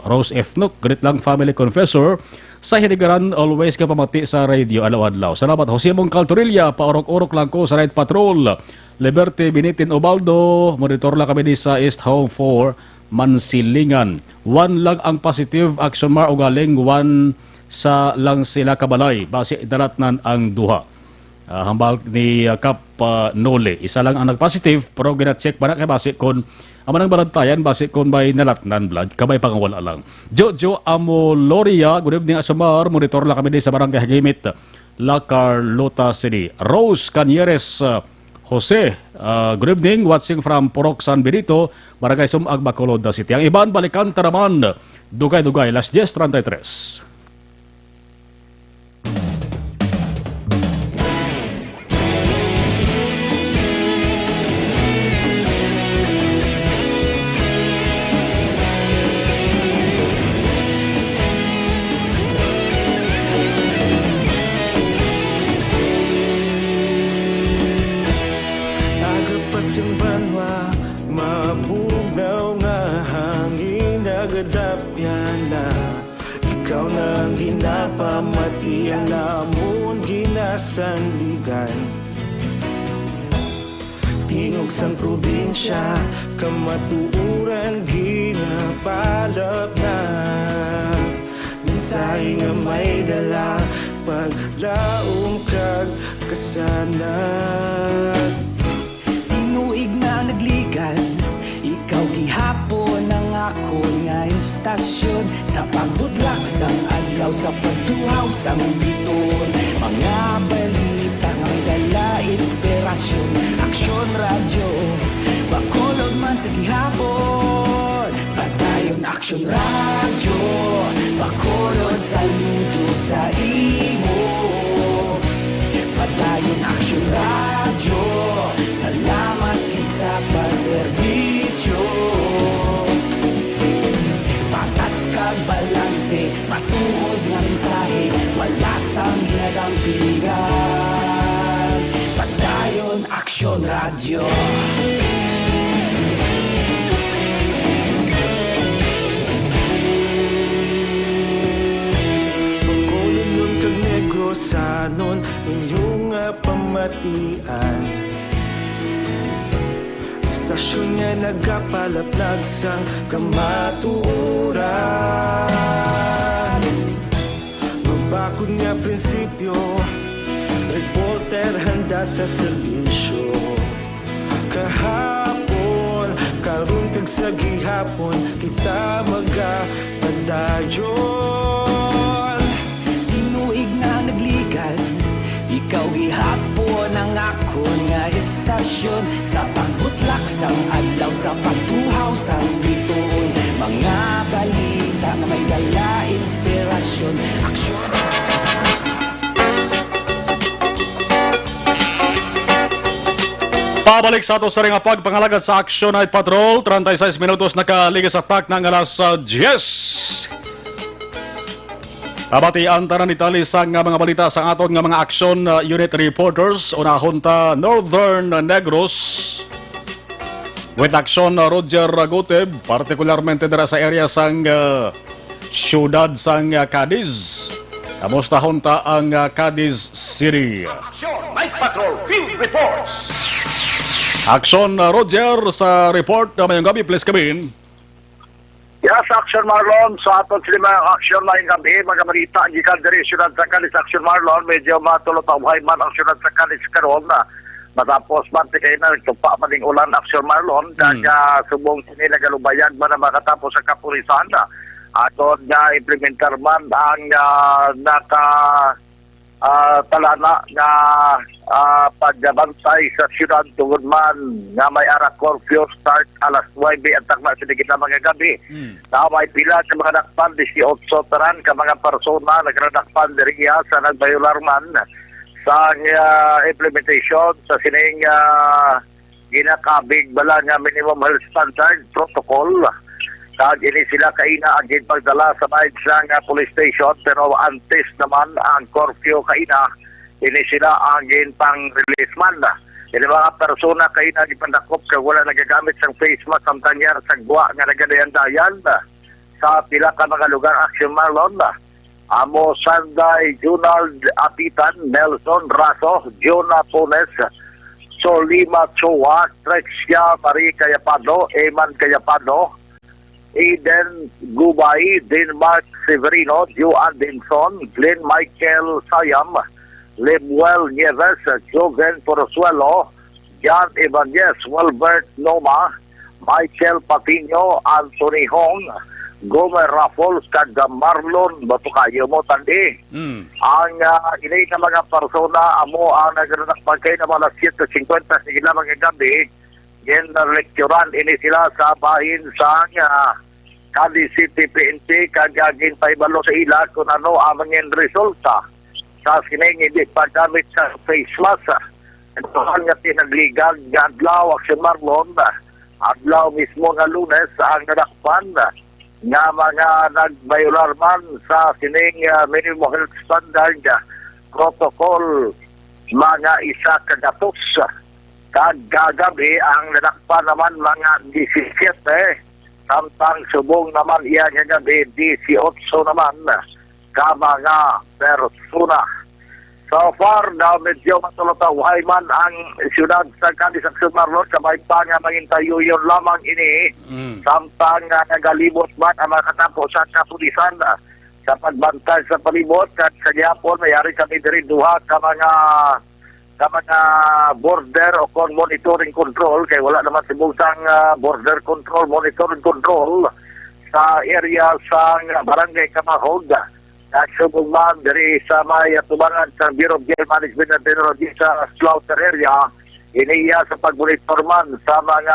Rose F. Nook, Grit lang family confessor sa Hinigaran, always ka pamati sa radio alaw-adlaw. Salamat. Jose Mong Caltorilla, paorok-orok lang ko sa Night Patrol. Liberty Binitin Obaldo, monitor lang kami di sa East Home 4, Mansilingan. 1 lang ang positive action mar ugaling 1 sa lang sila kabalay base daratnan ang duha. Hambal ni Kap Nole, isa lang ang nagpositive pero gina-check pa na kay base kon amanang balantayan base kon may nalatnan blood kabay pangawala lang. Jojo Amoloria, good evening Asomar, monitor lang kami din sa barangay Hagimit, La Carlota City. Rose Canieres Jose, good evening, watching from Purok San Benito, barangay Sumag, Bacolod City. Ang iban balikan taraman, dugay-dugay, Las 10:33. Yung banwa, mabugnaw nga hangin nagadapyan na ikaw na ang ginapamatian namon ginasanligan. Tingog sang probinsya, kamatuuran ginapalap na mensahe nga may dala, paglaom kag kasanat. Tinuig na nagligan, ikaw gihapon ang ako nga istasyon, sa pagbudlak sang adlaw, sa pagtuhaw sang biton, mga balita nga may dala inspirasyon. Aksyon radyo, Bacolod man sa gihapon, padayon Aksyon radyo, Bacolod saludo sa imo. Padayon Aksyon radyo, salamat kisa pagserbisyo. Patas kag balanse, matuod nga mensahe, wala sang ginadampingan. Padayon Aksyon radyo. Bacolod nun kag Negrosanon, inyong pamatian. Istasyon nga nagapalaplag sang kamatuuran. Mabakod nga prinsipyo, reporter handa sa serbisyo. Kahapon, karon kag sa gihapon, kita magapadayon. Tinuig na nagligan, ikaw gihapon ang ako nga istasyon, sa pagbutlak sang adlaw, sa pagtuhaw sang biton, mga balita na may dala inspirasyon. Aksyon. Pabalik sa ato sa ring pagpangalagad sa Action Night Patrol, 36 minutos nakaligas sa tak ng alas 10. Abatian tanan itali sa mga balita sa aton nga mga action unit reporters. Unahon ta Northern Negros with action Roger Guteb, partikularmente dira sa area sang siyudad sang Cadiz. Kamustahon ta ang Cadiz City. Action Night Patrol Field Reports. Action Roger sa report na mayong gabi, please come in. Yes, Action Marlon, sa aton sila mga action na yung gabi, mga marita, gikan diri syudad sa Cadiz, Action Marlon, medyo matulot ang buhay man ang syudad sa Cadiz karon na matapos man kay na nagtupa maning ulan, Action Marlon, kaya subong sinila galubayag man na makatapos sa kapulisan na aton nga implementar man ang talana na pagbantay sa syudad tungod man nga may ara curfew start alas 9 at takma sa digit na mga gabi. Na may pila sa mga nakpan 18 taran ka mga persona nagradakpan diriya sa nagbayular man sa implementation sa sining ginakabig bala nga minimum health standard protocol. Kag ini sila kaina agin pagdala sa may isang police station, pero antes naman ang curfew kaina ini sila agin pang release man. Ini mga persona kaina gipandakop kag wala nagagamit sang face mask samtang yar sa gwa nga nagadayan-dayan sa pila ka mga lugar. Action Marlon amo Sanday, Junald Apitan, Nelson Raso, Jonah Pones, Solima Choa, Trexia Marie Cayapado, Eman Cayapado, Eden Gubay, Denmark Severino, Joe Anderson, Glenn Michael Sayam, Lemuel Nieves, Joven Porosuelo, John Evanges, Wilbert Noma, Michael Patino, Anthony Hong, Gomer Raffles, kag Marlon Batukayo mo tandi. Ang inay na mga persona amo ang nagranakpan kayo na mga 7:50 sila mga gabi. Yan na lecturan ini sila sa bahin sa Cadiz City PNP kagagin paibalo sa ila kung ano ang mga resulta sa sining hindi paggamit sa face mask. Ito nga tinagligag adlaw Action Marlon adlaw mismo nga Lunes ang nadakpan nga mga nagbayular man sa sining minimum health standard protocol mga isa kagatos kagagabi ang nadakpan naman mga 17 samtang subong naman iya nga gabi 18 naman ka mga persona. So far, na medyo matulutaw man ang siyudad sa Cadiz Action Marlon, sabay pa nga mangintayo yun lamang ini, samtang nagalibot man ang mga katapo sa kapulisan sa pagbantay sa palibot, at sa Japon, mayari kami diri duha ka mga border o monitoring control, kaya wala naman sibutang border control, monitoring control sa area sa barangay Kamahog. Nagsubugman dari sa may tubangan sa Bureau of Jail Management and Technology sa slaughter area. Iniya sa pagmonitor man sa mga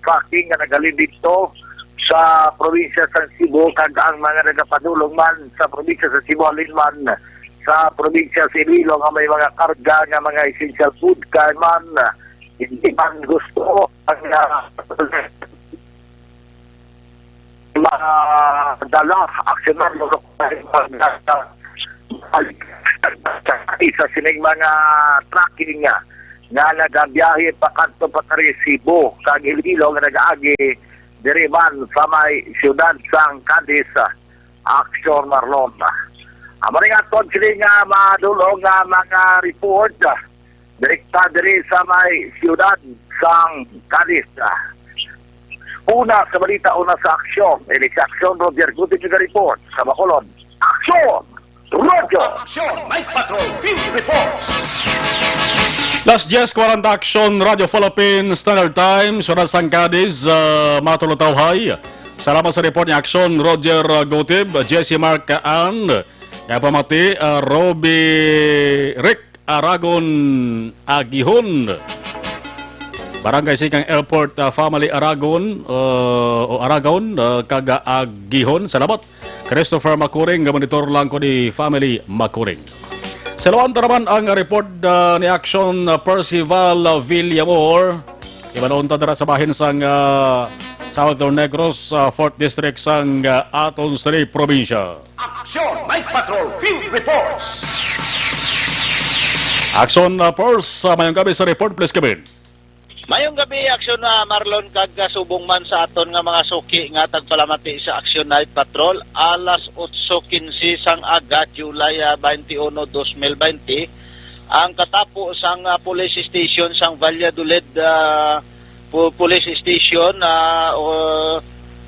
tracking na nagalin dito sa probinsya sa Cebu kag ang mga nagapadulong man sa probinsya sa Cebu alinman sa probinsya sa Iloilo nga may mga karga nga mga essential food kay man hindi man gusto ang mga dala aksyonar sa sining mga tracking nga nagabiyahe pa kanto pa sa Cebu kag Iloilo nga nagaagi diri man sa may siyudad sang Cadiz Action Marlon. Amo nga tod sila nga madulong nga mga report direkta diri sa may siyudad sang Cadiz. Una sa balita, una sa aksyon. Ini sa aksyon, Roger Gutin yung report sa Bacolod. Aksyon! Roger! Action! Night Patrol Field Reports! Las 10:40 Action Radio Philippines Standard Time, Sura Sang Cadiz, Matulutawhay. Salamat sa report ni Aksyon, Roger Gutib, Jesse Markaan, Pamati, Robbie Rick Aragon Agihon, Barangay Sikang Airport Family Aragon Aragon Kagaagihon. Salamat. Christopher Makuring, monitor lang ko ni Family Makuring. Sa lawanta naman ang report ni Action Percival Villamor. Ibanunta dara sa bahin sang Southern Negros, 4th District sang Aton City Provincia. Action! Night Patrol Field Reports! Action Pers, mayong gabi sa report, please come in. Mayong gabi, Aksyon na Marlon kag subong man sa aton nga mga suki nga tagpalamati sa Action Night Patrol alas 8:15 sang aga July 21, 2020 ang katapo sang police station sang Valladolid police station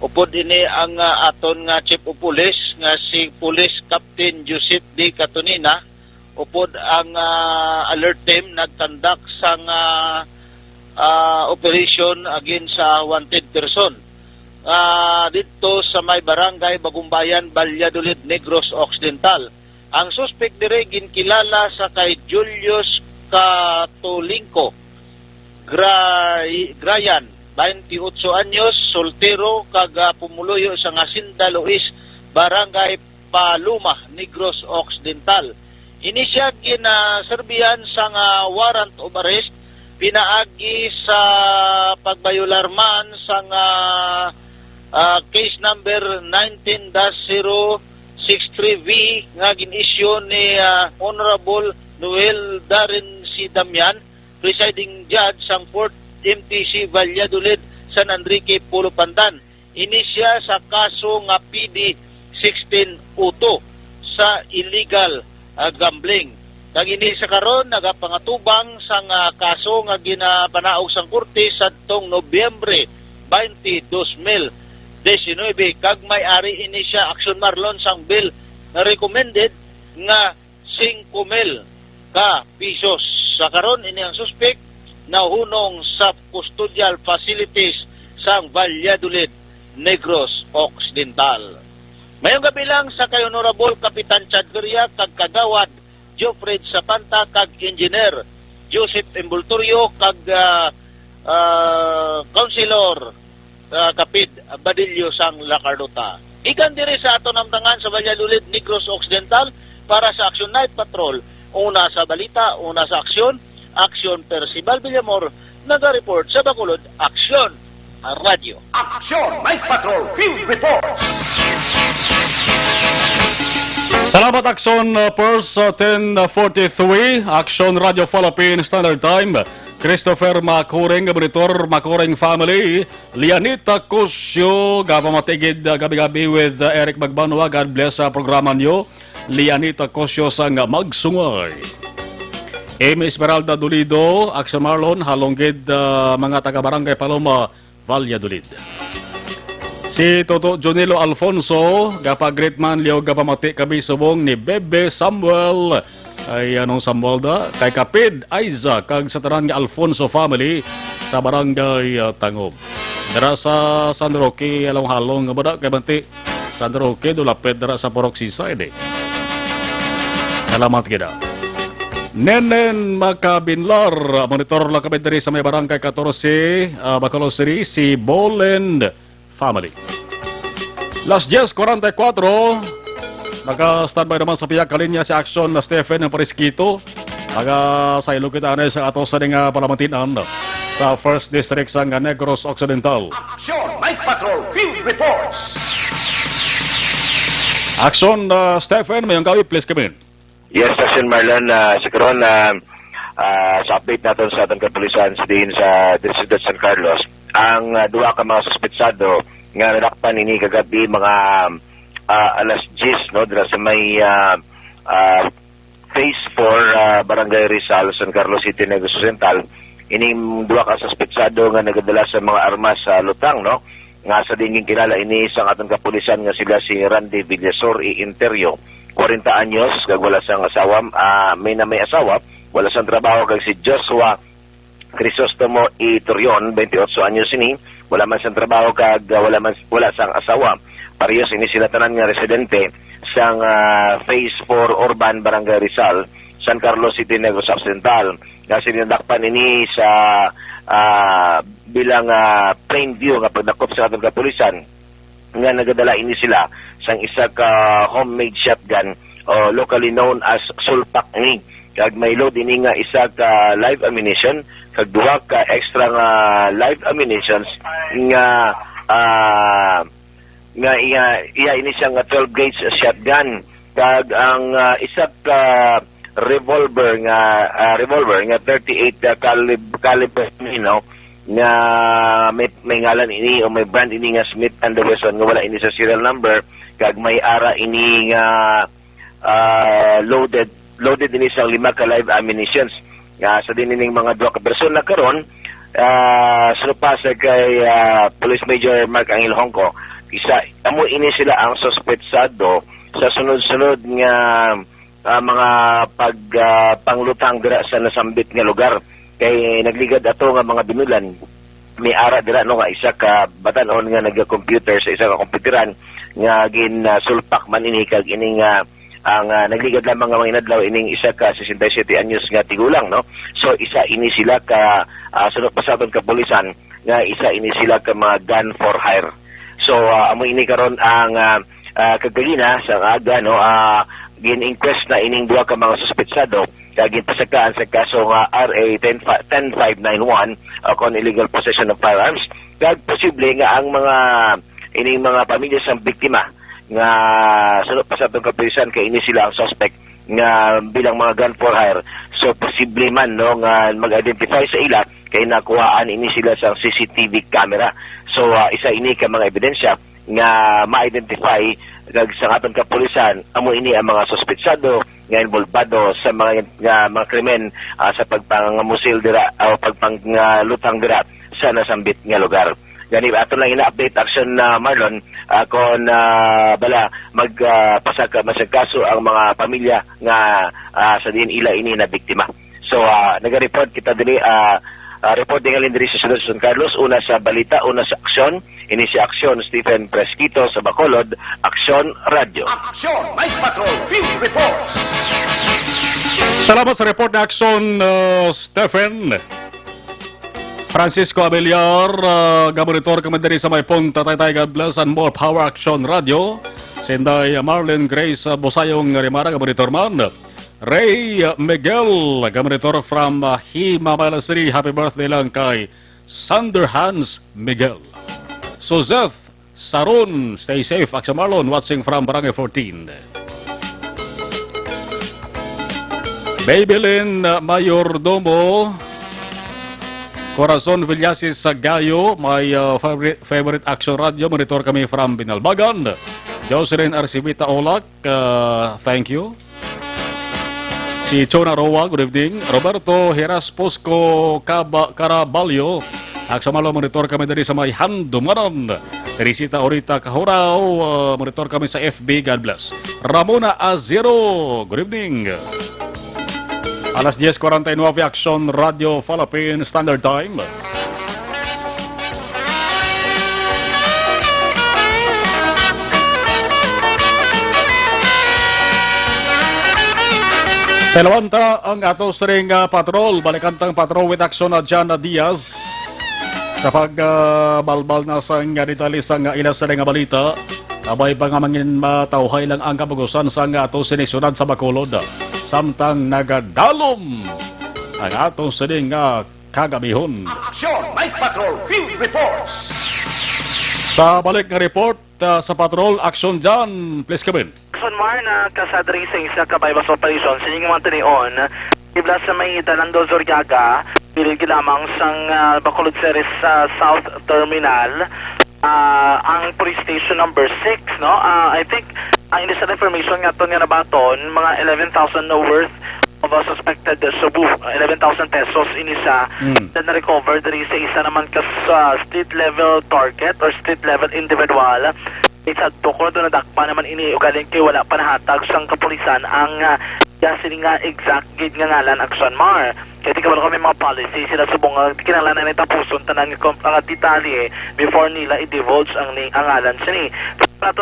upod ini ang aton nga chief of police nga si Police Captain Joseph D. Catonina upod ang alert team nagtandak sang operation against sa wanted person dito sa may barangay Bagumbayan, Valladolid, Negros Occidental. Ang suspect dire ginkilala sa kay Julius Catolingco Grayan, 28 anyos, soltero, kag pumuluyo sa Hacienda Luis, barangay Paluma, Negros Occidental. Ini siya ginaserbihan sa warrant of arrest pinaagi sa pagbayularman sa case number 19-063V nga gin-issue ni Honorable Noel Darren C. Damian, presiding judge sang 4th MTC Valladolid, San Enrique, Pulo Pandan. Ini siya sa kaso nga PD 1602 sa illegal gambling. Kag ini sa karon nagapangatubang sang kaso nga ginapanaog sang korte sadtong Nobyembre 20, 2020 19 kag may-ari ini siya action marlon sang bill na recommended nga 5,000 ka pisos. Sa karon ini ang suspect nahunong sa custodial facilities sang Valladolid, Negros Occidental. Mayong gabi lang sa kay Honorable Kapitan Chad Guria kag Kagawad Jofred Sapanta kag Engineer Joseph Embultorio kag Councilor Kapid Badillo sang La Carlota. Ikan diri sa ato namtangan sa Valladolid, Negros Occidental para sa Action Night Patrol. Una sa balita, una sa aksyon, Aksyon Percival Villamor, naga-report sa Bacolod, Aksyon Radio. Action Night Patrol Field Reports. Salamat Action Pulse 10:43, Action Radio Philippine Standard Time. Christopher Makuring, Monitor Makuring Family, Lianita Cosio, gapamatigid gabi-gabi with Eric Magbanwa. God bless sa programa nyo. Lianita Cosio sang Magsungay. Amy Esmeralda Dolido, Action Marlon, halonggid mga taga-barangay Paloma, Valladolid. Si Toto Jonilo Alfonso, gapa great man liyaw gapamati kami subong ni Bebe Samuel. Ay anong Samuel da? Kay Kapid Isaac, kag sa tanan nga Alfonso family sa barangay Tangob. Dara sa San Roque, halong-halong nga bada, kay banti San Roque, dulapit dara sa Purok Seaside. Salamat kita. Nenen Makabinlar, monitor lang kami dari sa may barangay 14, Bacolod City, si Boland family. Las 10:44, naka-standby naman sa piyak kalinya si Action na Stephen ng Parisquito. Sa ilukit anay sa ato sa nga palamantinan sa 1st District sa Negros Occidental. Action Night Patrol Field Reports. Action Stephen, mayong gawi, please come in. Yes, Action Marlon, sa karon sa update natin sa atong kapulisan din sa District San Carlos, ang duha ka mga suspetsado nga nadakpan ini kagabi mga alas 10 no dira sa may Phase 4 Barangay Rizal, San Carlos City, Negros Occidental. Ini duha ka suspetsado nga nagadala sa mga armas sa lutang no nga sa dinging kilala ini sa atong kapulisan nga sila si Randy Villasor y Interio, 40 anyos, kag wala sang asawa, may asawa, wala sang trabaho, kag si Joshua Crisostomo y Torion, 28 anyos ini, wala man sang trabaho, kag wala sang asawa. Parehas ini sila tanan nga residente sang Phase 4 Urban Barangay Rizal, San Carlos City, Negros Occidental. Kasi dinadakpan ini sa bilang plain view nga pagdakop sa atong kapulisan nga nagadala ini sila sang isa ka homemade shotgun o locally known as sulpak ni. Kag may load ini nga isa ka live ammunition, kag duha ka extra nga live ammunitions nga iya ini siyang 12 gauge shotgun, kag ang isa ka revolver nga 38 caliber no nga may ngalan ini o may brand ini nga Smith & Wesson nga wala ini sa serial number, kag may ara ini nga loaded ini sa 5 ka live ammunitions nga sa dinining mga duha ka person na karon sulupasa kay Police Major Mark Angel Hongko. Isa amo ini sila ang suspetsado sa sunod-sunod nga mga panglutang dira sa nasambit nga lugar. Kay nagligad ato nga mga binulan, may ara dira no nga isa ka batanon nga nagka-computer sa isa ka komputeran nga sulpak man ini, kag ini nga ang nagligad lamang nga mga inadlaw ining isa ka 67 anyos nga tigulang no. So isa ini sila ka sunod pa sa aton kapulisan nga isa ini sila ka mga gun for hire. So amo ini karon ang kagagina sa aga no gin-inquest na ining duha ka mga suspetsado kag ginpasakaan sa kaso nga RA 10591 kon illegal possession of firearms, kag posible nga ang mga ining mga pamilya sa biktima nga sunod pa sa atong kapulisan kay ini sila ang suspect nga bilang mga gun for hire. So posible man no nga mag-identify sa ila kay nakuhaan ini sila sa CCTV camera. So isa ini ka mga ebidensya nga ma-identify kag sa atong kapulisan amo ini ang mga suspetsado nga involvado sa mga krimen sa pagpangamusil dira o pagpanglutang dira sa nasambit nga lugar. Gani ato lang ina-update action na Marlon kung bala masagkaso ang mga pamilya nga sa din ila ini na biktima. So naga-report kita diri report dingalin diri sa San Carlos, una sa balita, una sa aksyon. Ini si Aksyon Stephen Presquito sa Bacolod, Aksyon Radio. Aksyon Night Patrol Field Reports. Salamat sa report na Aksyon, Stephen. Francisco Abeliar, gabonitor kami dari sa may punta Taytay, God bless, and more power Action Radio. Sinday Marlene Grace Bosayong Rimara, gabonitor man. Ray Miguel, gabonitor from Himamala City. Happy birthday lang kay Sander Hans Miguel. Suzeth Sarun, stay safe. Action Marlon, watching from Barangay 14. Babylin Mayordomo, Corazon Villasis sa Gayo, my favorite Action Radio. Monitor kami from Binalbagan. Jocelyn Arcibita Olak, thank you. Si Chona Roa, good evening. Roberto Heras Posco Caraballo, Action Malo, monitor kami dari sa may Handumanan. Teresita Orita Kahurao, monitor kami sa FB, God bless. Ramona Azero, good evening. Alas 10:49 Action Radio Philippine Standard Time. Selawanta ang ato sering patrol, balikantang patrol with Action na Jana Diaz. Sa pagbalbal na sang detalye sang ilas sering balita, abay pa nga mangin matauhay lang ang kapugusan sang ato sinisunod sa Bacolod. Samtang nagadalom ang atong sining kagabihon. Aksyon Night Patrol Field Reports. Sa balik nga report sa patrol, Action John, please come in. Action Mar na kasadri sa isa kabaybas operation sining mga tinion ibla sa may Dalando Zoriaga piligi lamang sang Bacolod Series South Terminal ang police station number 6, no? I think ang initial information nga ito nga nabaton, mga 11,000 na worth of a suspected Cebu, 11,000 pesos inisa na na-recover dari sa isa naman kas street level target or street level individual. Isa tukor doon nadakpa naman ini ugaling kay wala pa nahatag sang kapulisan ang yasin nga exact gate nga ngalan Action Mar. Kaya di ka kami mga policy sila subong kinalanan na tapuson tanang ang detalye before nila i-divulge ang ngalan siya ni. Para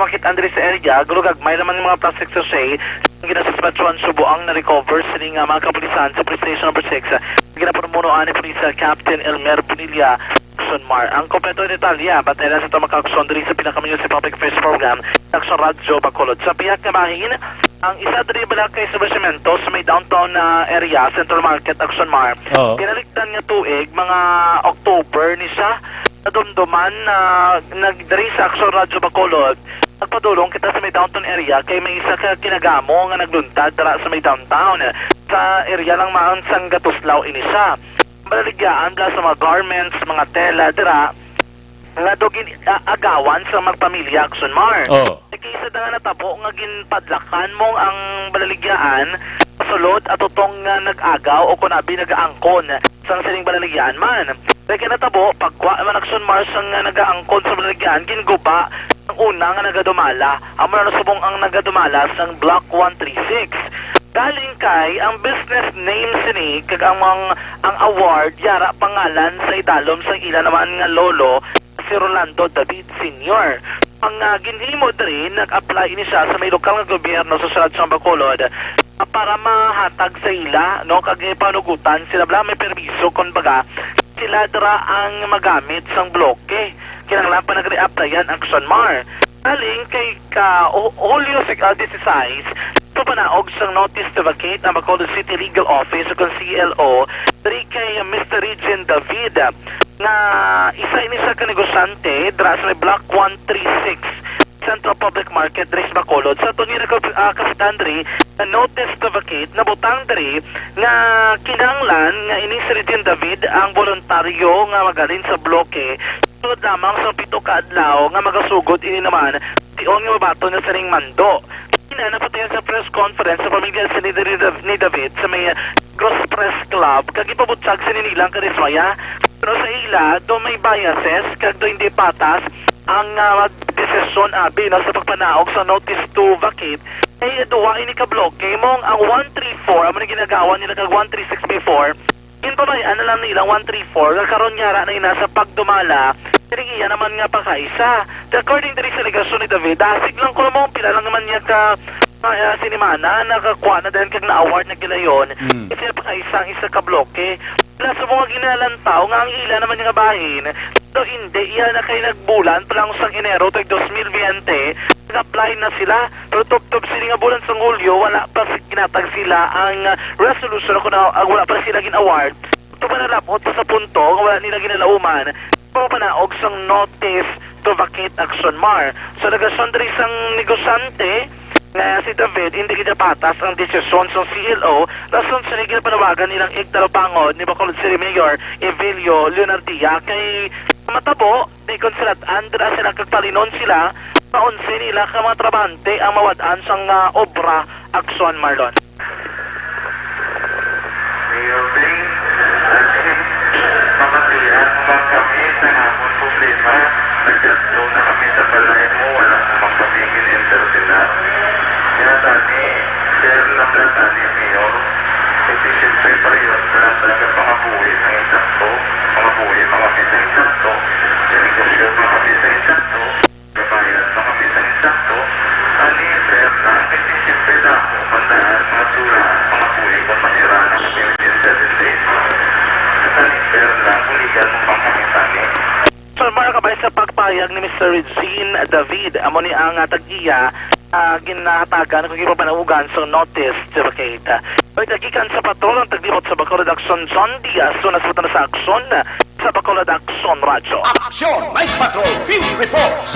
makita Andres sa area, gulugagmay naman ng mga plastic sachet ang ginasuspetsuan subo ang na-recover siling mga kapulisan sa police station number 6. Ginapamunuan ni Police Captain Elmer Bonilla Action Mar. Ang kompleto detalya, batera sa tamakakson diri sa pinakamunisip public affairs program Action Radio Bacolod. Sa piyak na mahin, ang isa diri bala kay establishmento sa may downtown area, Central Market, Action Mar. Pinaligtan nga tuig, mga October ni siya, nadumduman na nagdiri sa Action Radio Bacolod. Nagpadulong kita sa may downtown area kay may isa ka kinagamo nga nagluntad dara sa may downtown. Sa area lang maan sang Gatuslaw ini siya. Baligaan sa mga garments, mga tela dira nga dogin agawan sa magpamilya Action Mar. Kaysa da nga natabo nga ginpadlakan mong ang balaligyan sulod at utong nag-agaw o kunabi nag-aangkon sa sining balaligyan man. Kaya natabo pagkwa man Action Mar sang nag-aangkon sa balaligyan ginguba ang una nga nagadumala. Amo na subong ang nagadumala sang Block 136. Galing kay ang business name sini kag ang award yara pangalan sa idalom sa ila naman nga lolo si Rolando David Sr. Ang ginhimo diri nag-apply ini siya sa may lokal nga gobyerno sa Siyudad sa Bacolod para mahatag sa ila no kag panugutan sila bala may permiso kon baga sila dira ang magamit sang bloke kinahanglan pa nagre-applyan Action Mar. Galing kay Julio 16 panaog sang notice to vacate ang Bacolod City Legal Office o CLO dari kay Mr. Regine David na isa ini sa kanegosyante dra sa Block 136 Central Public Market diri sa Bacolod sa tungi na kapitan diri na notice to vacate na butang diri nga kinahanglan nga ini si Regine David ang voluntaryo nga magalin sa bloke sunod lamang sa 7 ka adlaw nga magasugod ini naman tion nga mabato na sa ring mando. Napatayan sa press conference sa pamilya ni David sa may Gross Press Club kag ipabutsag sa nilang karismaya Pero sa ila, do may biases, kag do hindi patas, ang desisyon abi no, sa pagpanaog sa notice to vacate, ay duwa ini kabloke mong ang 134, amo ni ginagawa nila kag 136 before, inpabayaan na lang nila 134, kakaroon nyara na ina sa pagdumala, iya naman nga pakaisa. According to the allegation ni David, asig lang ko mo, pila lang naman niya ka sinimana, nakakuha na dahil kag na-award na gilayon, kasi pakaisa ang isa ka bloke. Pila sa mga ginalantaw, nga ang ila naman yung bahin, so hindi, iya na kayo nagbulan, palang sa Enero, tag 2020, nag-apply na sila, pero top-top sila nga bulan sa Hulyo, wala pa ginatag sila ang resolution, wala pa sila gin-award. Ito pa nalapot sa punto, wala nila ginalauman, panaog sang notice to vacate action mar. So nagasundri sang negosyante nga si David, hindi kita patas ang desisyon sa CLO, rason sa naging panawagan nilang igtarapangod ni Bacolod City Mayor Evelio Leonardia kay matabo ni Consulat Andra sila kagpalinon sila paunsi nila ka mga trabante ang mawadaan sang obra action Marlon. Mayor Bing, mamatian mo kami sa hamon problema. Nag-upload na kami sa balay mo, wala mo magpapigil internet. Kaya tani, sir na tani Mayor, kasi siyempre pareho wala talaga pangabuhi ng insakto, pangabuhi mga pisang insakto, negosyo mga pisang insakto, kabayan mga pisang insakto, tani sir na, kasi siyempre na ako, bandaan, mga suraan, pangabuhi kung masiraan ang within 7 days. Tani sir lang, uligan mo pang kami tani. So, mga kabay sa pagpayag ni Mr. Regine David, amo ni ang tag-iya ginatagan kung ipapanahugan sa notice sa bakita. Pagkagikan sa patrol ang taglibot sa Bacolod Action John Diaz, so nasutan na sa aksyon sa Bacolod Action Radyo. Action! Night Patrol Field Reports!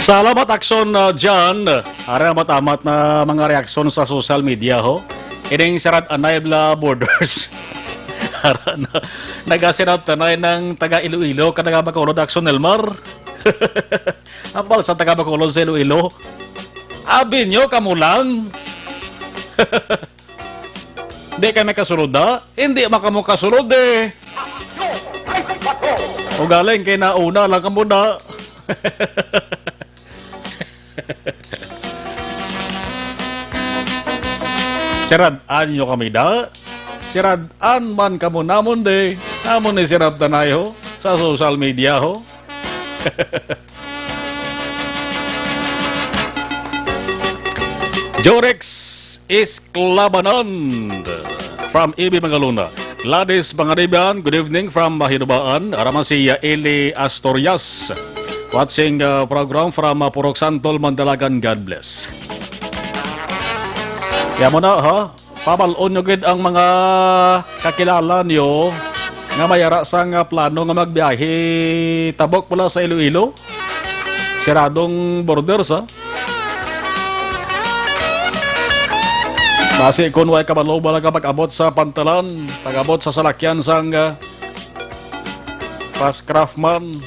Salamat aksyon dyan. Ara amat-amat na mga reaksyon sa social media ho. Ining sarat anayabla borders. Ara na nagasinap tanay ng taga Iloilo kanaga Bacolod Action Elmar. Ang pala sa taga Bacolod sa Iloilo. Abi nyo kamulang. Hindi kami kasunod na. Hindi makamu kasunod eh. O galing kay nauna lang ka muna. Siradaan nyo kami da. Siradaan man kamo namon de. Namon ni sirad tanay ho. Sa social media ho. Jorex is Klabanan from Ibi Mangaluna. Gladys Bangariban, good evening from Mahinubaan. Araman si Eli Astorias. Watching program from Purok Santol, Mandalagan. God bless. Kaya mo na ha, pabalon nyo gid ang mga kakilala nyo nga mayara sang plano nga magbiyahe tabok pula sa Iloilo. Siradong borders ha. Basi kung way kabalo bala ka pag-abot sa pantalan, pag-abot sa salakyan sang Fast Craftman.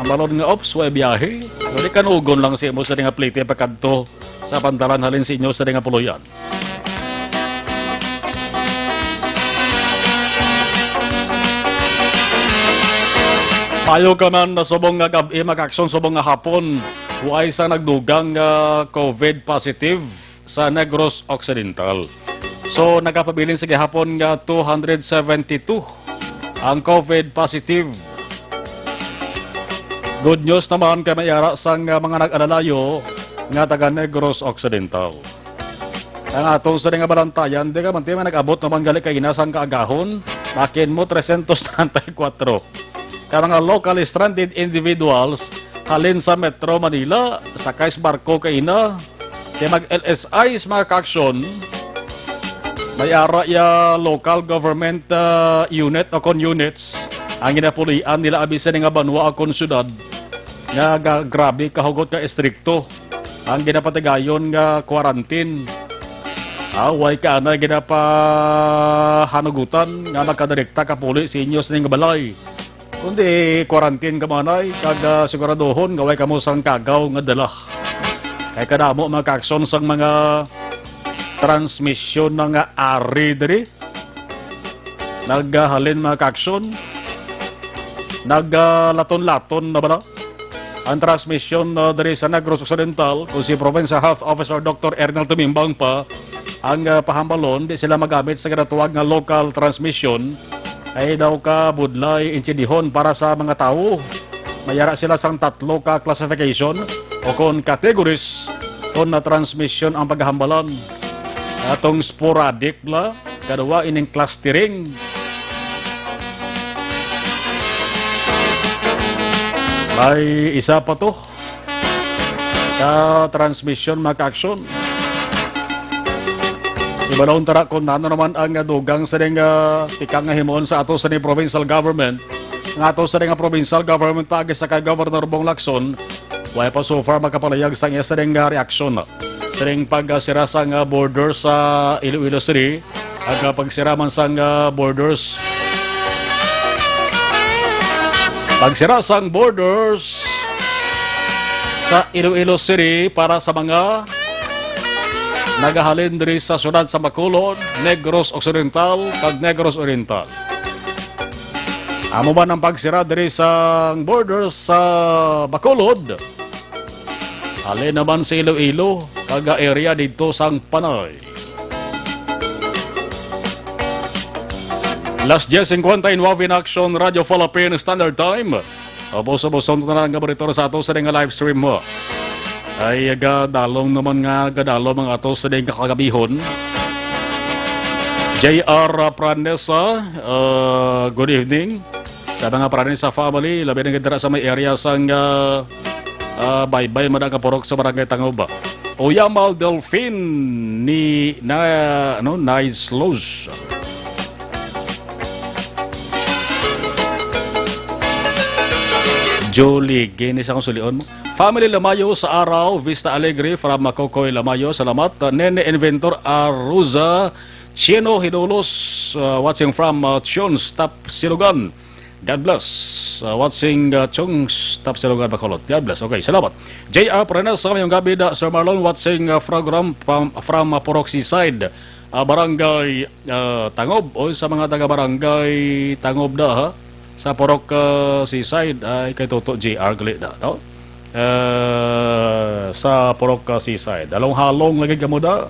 Ang balon nga ops, way biyahe. Wali kan ugon lang si mo sa nga plate pagkanto sa pantalan halin si inyo sa nga puluyan. Payo ka man na subong nga gabi mag-aksyon subong nga hapon. Huwag sa nagdugang COVID positive sa Negros Occidental. So, nagkapabilin sa gihapon nga 272 ang COVID positive. Good news naman kay mayara sang mga nag-alalayo nga taga Negros Occidental. Ang atong sa nga balantayan, di ka man tayo nag-abot naman gali kay inasang kaagahon, makin mo 334. Kaya mga locally stranded individuals halin sa Metro Manila, sakay sa barko kay ina, kaya mag-LSI sa mga kaksyon, may ara ya local government unit o con-units, ang ginapulian nila abisan nga banwa akong syudad, nga grabe kahugot ka estrikto, ang ginapatigayon nga quarantine, away ka na ginapahanugutan, nga magkadirekta kapuli sa inyo sa nga balay. Kundi quarantine ka manay, kag siguraduhon gaway ka mo sang kagaw nga dala. Kaya kadamo mga kaksyon sang mga transmission ng ari diri. naghalin mga kaaksyon, naglaton-laton na ba na? Ang transmission dari sa Negros Occidental, kung si Provincial Health Officer Dr. Ernel Tumimbang pa, ang pahambalon, di sila magamit sa kinatuwag nga local transmission, ay daw ka budlay insidihon para sa mga tao. Mayara sila sang 3 ka classification o kung categories kung na transmission ang paghahambalan. Atong sporadic la, kadua ining clustering. May isa pa to sa transmission mga-action. Ibalawon tara kung ano naman ang dugang sa ning tikang nga himon sa ato sa ning provincial government. Nga ato sa ning provincial government tagis sa kay Governor Bong Lacson, wala pa so far makapalayag sa iya sa ning reaksyon. Sa ning pagsira sang borders sa Iloilo City, ang pagsira man sang borders. Pagsira sang borders sa Iloilo City para sa mga nagahalin diri sa syudad sa Bacolod, Negros Occidental, kag Negros Oriental. Amo ba ng pagsira diri sa borders sa Bacolod? Halin naman sa Iloilo, kag area dito sang Panay. Last 10:59 in action, Radio Philippine Standard Time. Abos-aboson na lang gabarito sa ato sa live stream mo. Ay gadalong naman nga gadalong mga ato sa ding kakagabihon. JR Pranesa, good evening. Sa mga Pranesa family, labi na gandara sa may area sang baybay madang kapurok sa barangay Tangob. Oyamal Delphine ni Nice Lows. Jolie, ginis akong sulion mo. Family Lamayo sa araw, Vista Alegre from Makokoy Lamayo, salamat. Nene Inventor Aruza, Chino Hidolos, watching from Chons, Tap Silugan. God bless. Watching Chons, Tap Silugan, Bacolod. God bless. Okay, salamat. JR Prenas, sa kanyang gabi da, Sir Marlon, watching program from Poroxy Side, Barangay Tangob, o sa mga taga-barangay Tangob da, ha? Sa Porok Seaside ay kay Toto JR gali na, no? Sa Porok Seaside. Halong lagi ka mo da.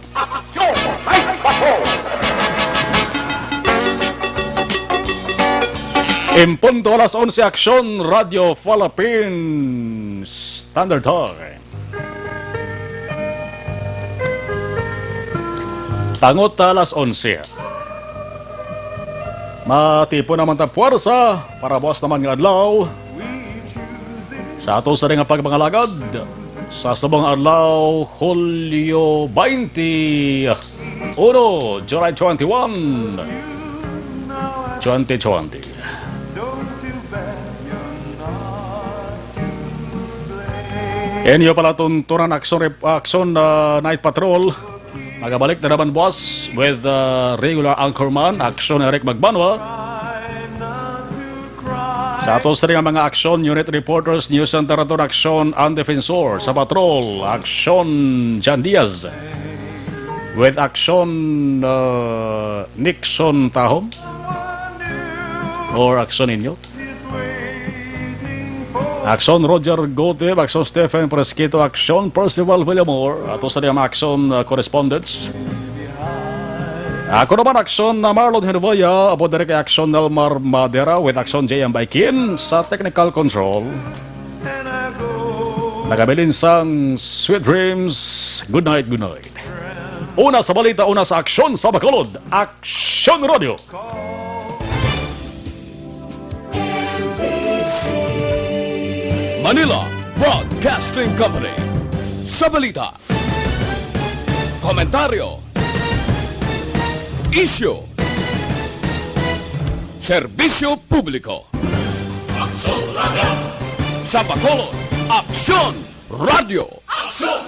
Impunto alas 11 aksyon, Radio Philippine Standard Time. Tangot alas 11. Matipo naman ta puwersa para buwas naman nga adlaw sa ato sa ring pagmangalagad sa subong adlaw Hulyo 21, July 21, 2020. Inyo pala tuntunan aksyon Night Patrol. Magabalik na naman boss with regular anchorman, Aksyon Eric Magbanwa. Sa ato sa rin mga aksyon, unit reporters, News Center at Aksyon and Defensor. Sa patrol, Aksyon Jan Diaz. With Aksyon Nixon Tahom. Or Aksyon Inyo. Aksyon Roger Gotev, Aksyon Stephen Presquito, Aksyon Percival Villamor, ato sa mga aksyon correspondents. Ako naman aksyon na Marlon Herboya, abo dari kay aksyon Nelmar Madera with aksyon JM Baikin sa technical control. Nagabilin sang Sweet Dreams, good night, good night. Una sa balita, una sa aksyon sa Bacolod, Aksyon Radio. Manila Broadcasting Company. Sa balita, komentaryo, isyu, serbisyo publiko. Aksyon Radio. Sa Bacolod, Aksyon Radio. Aksyon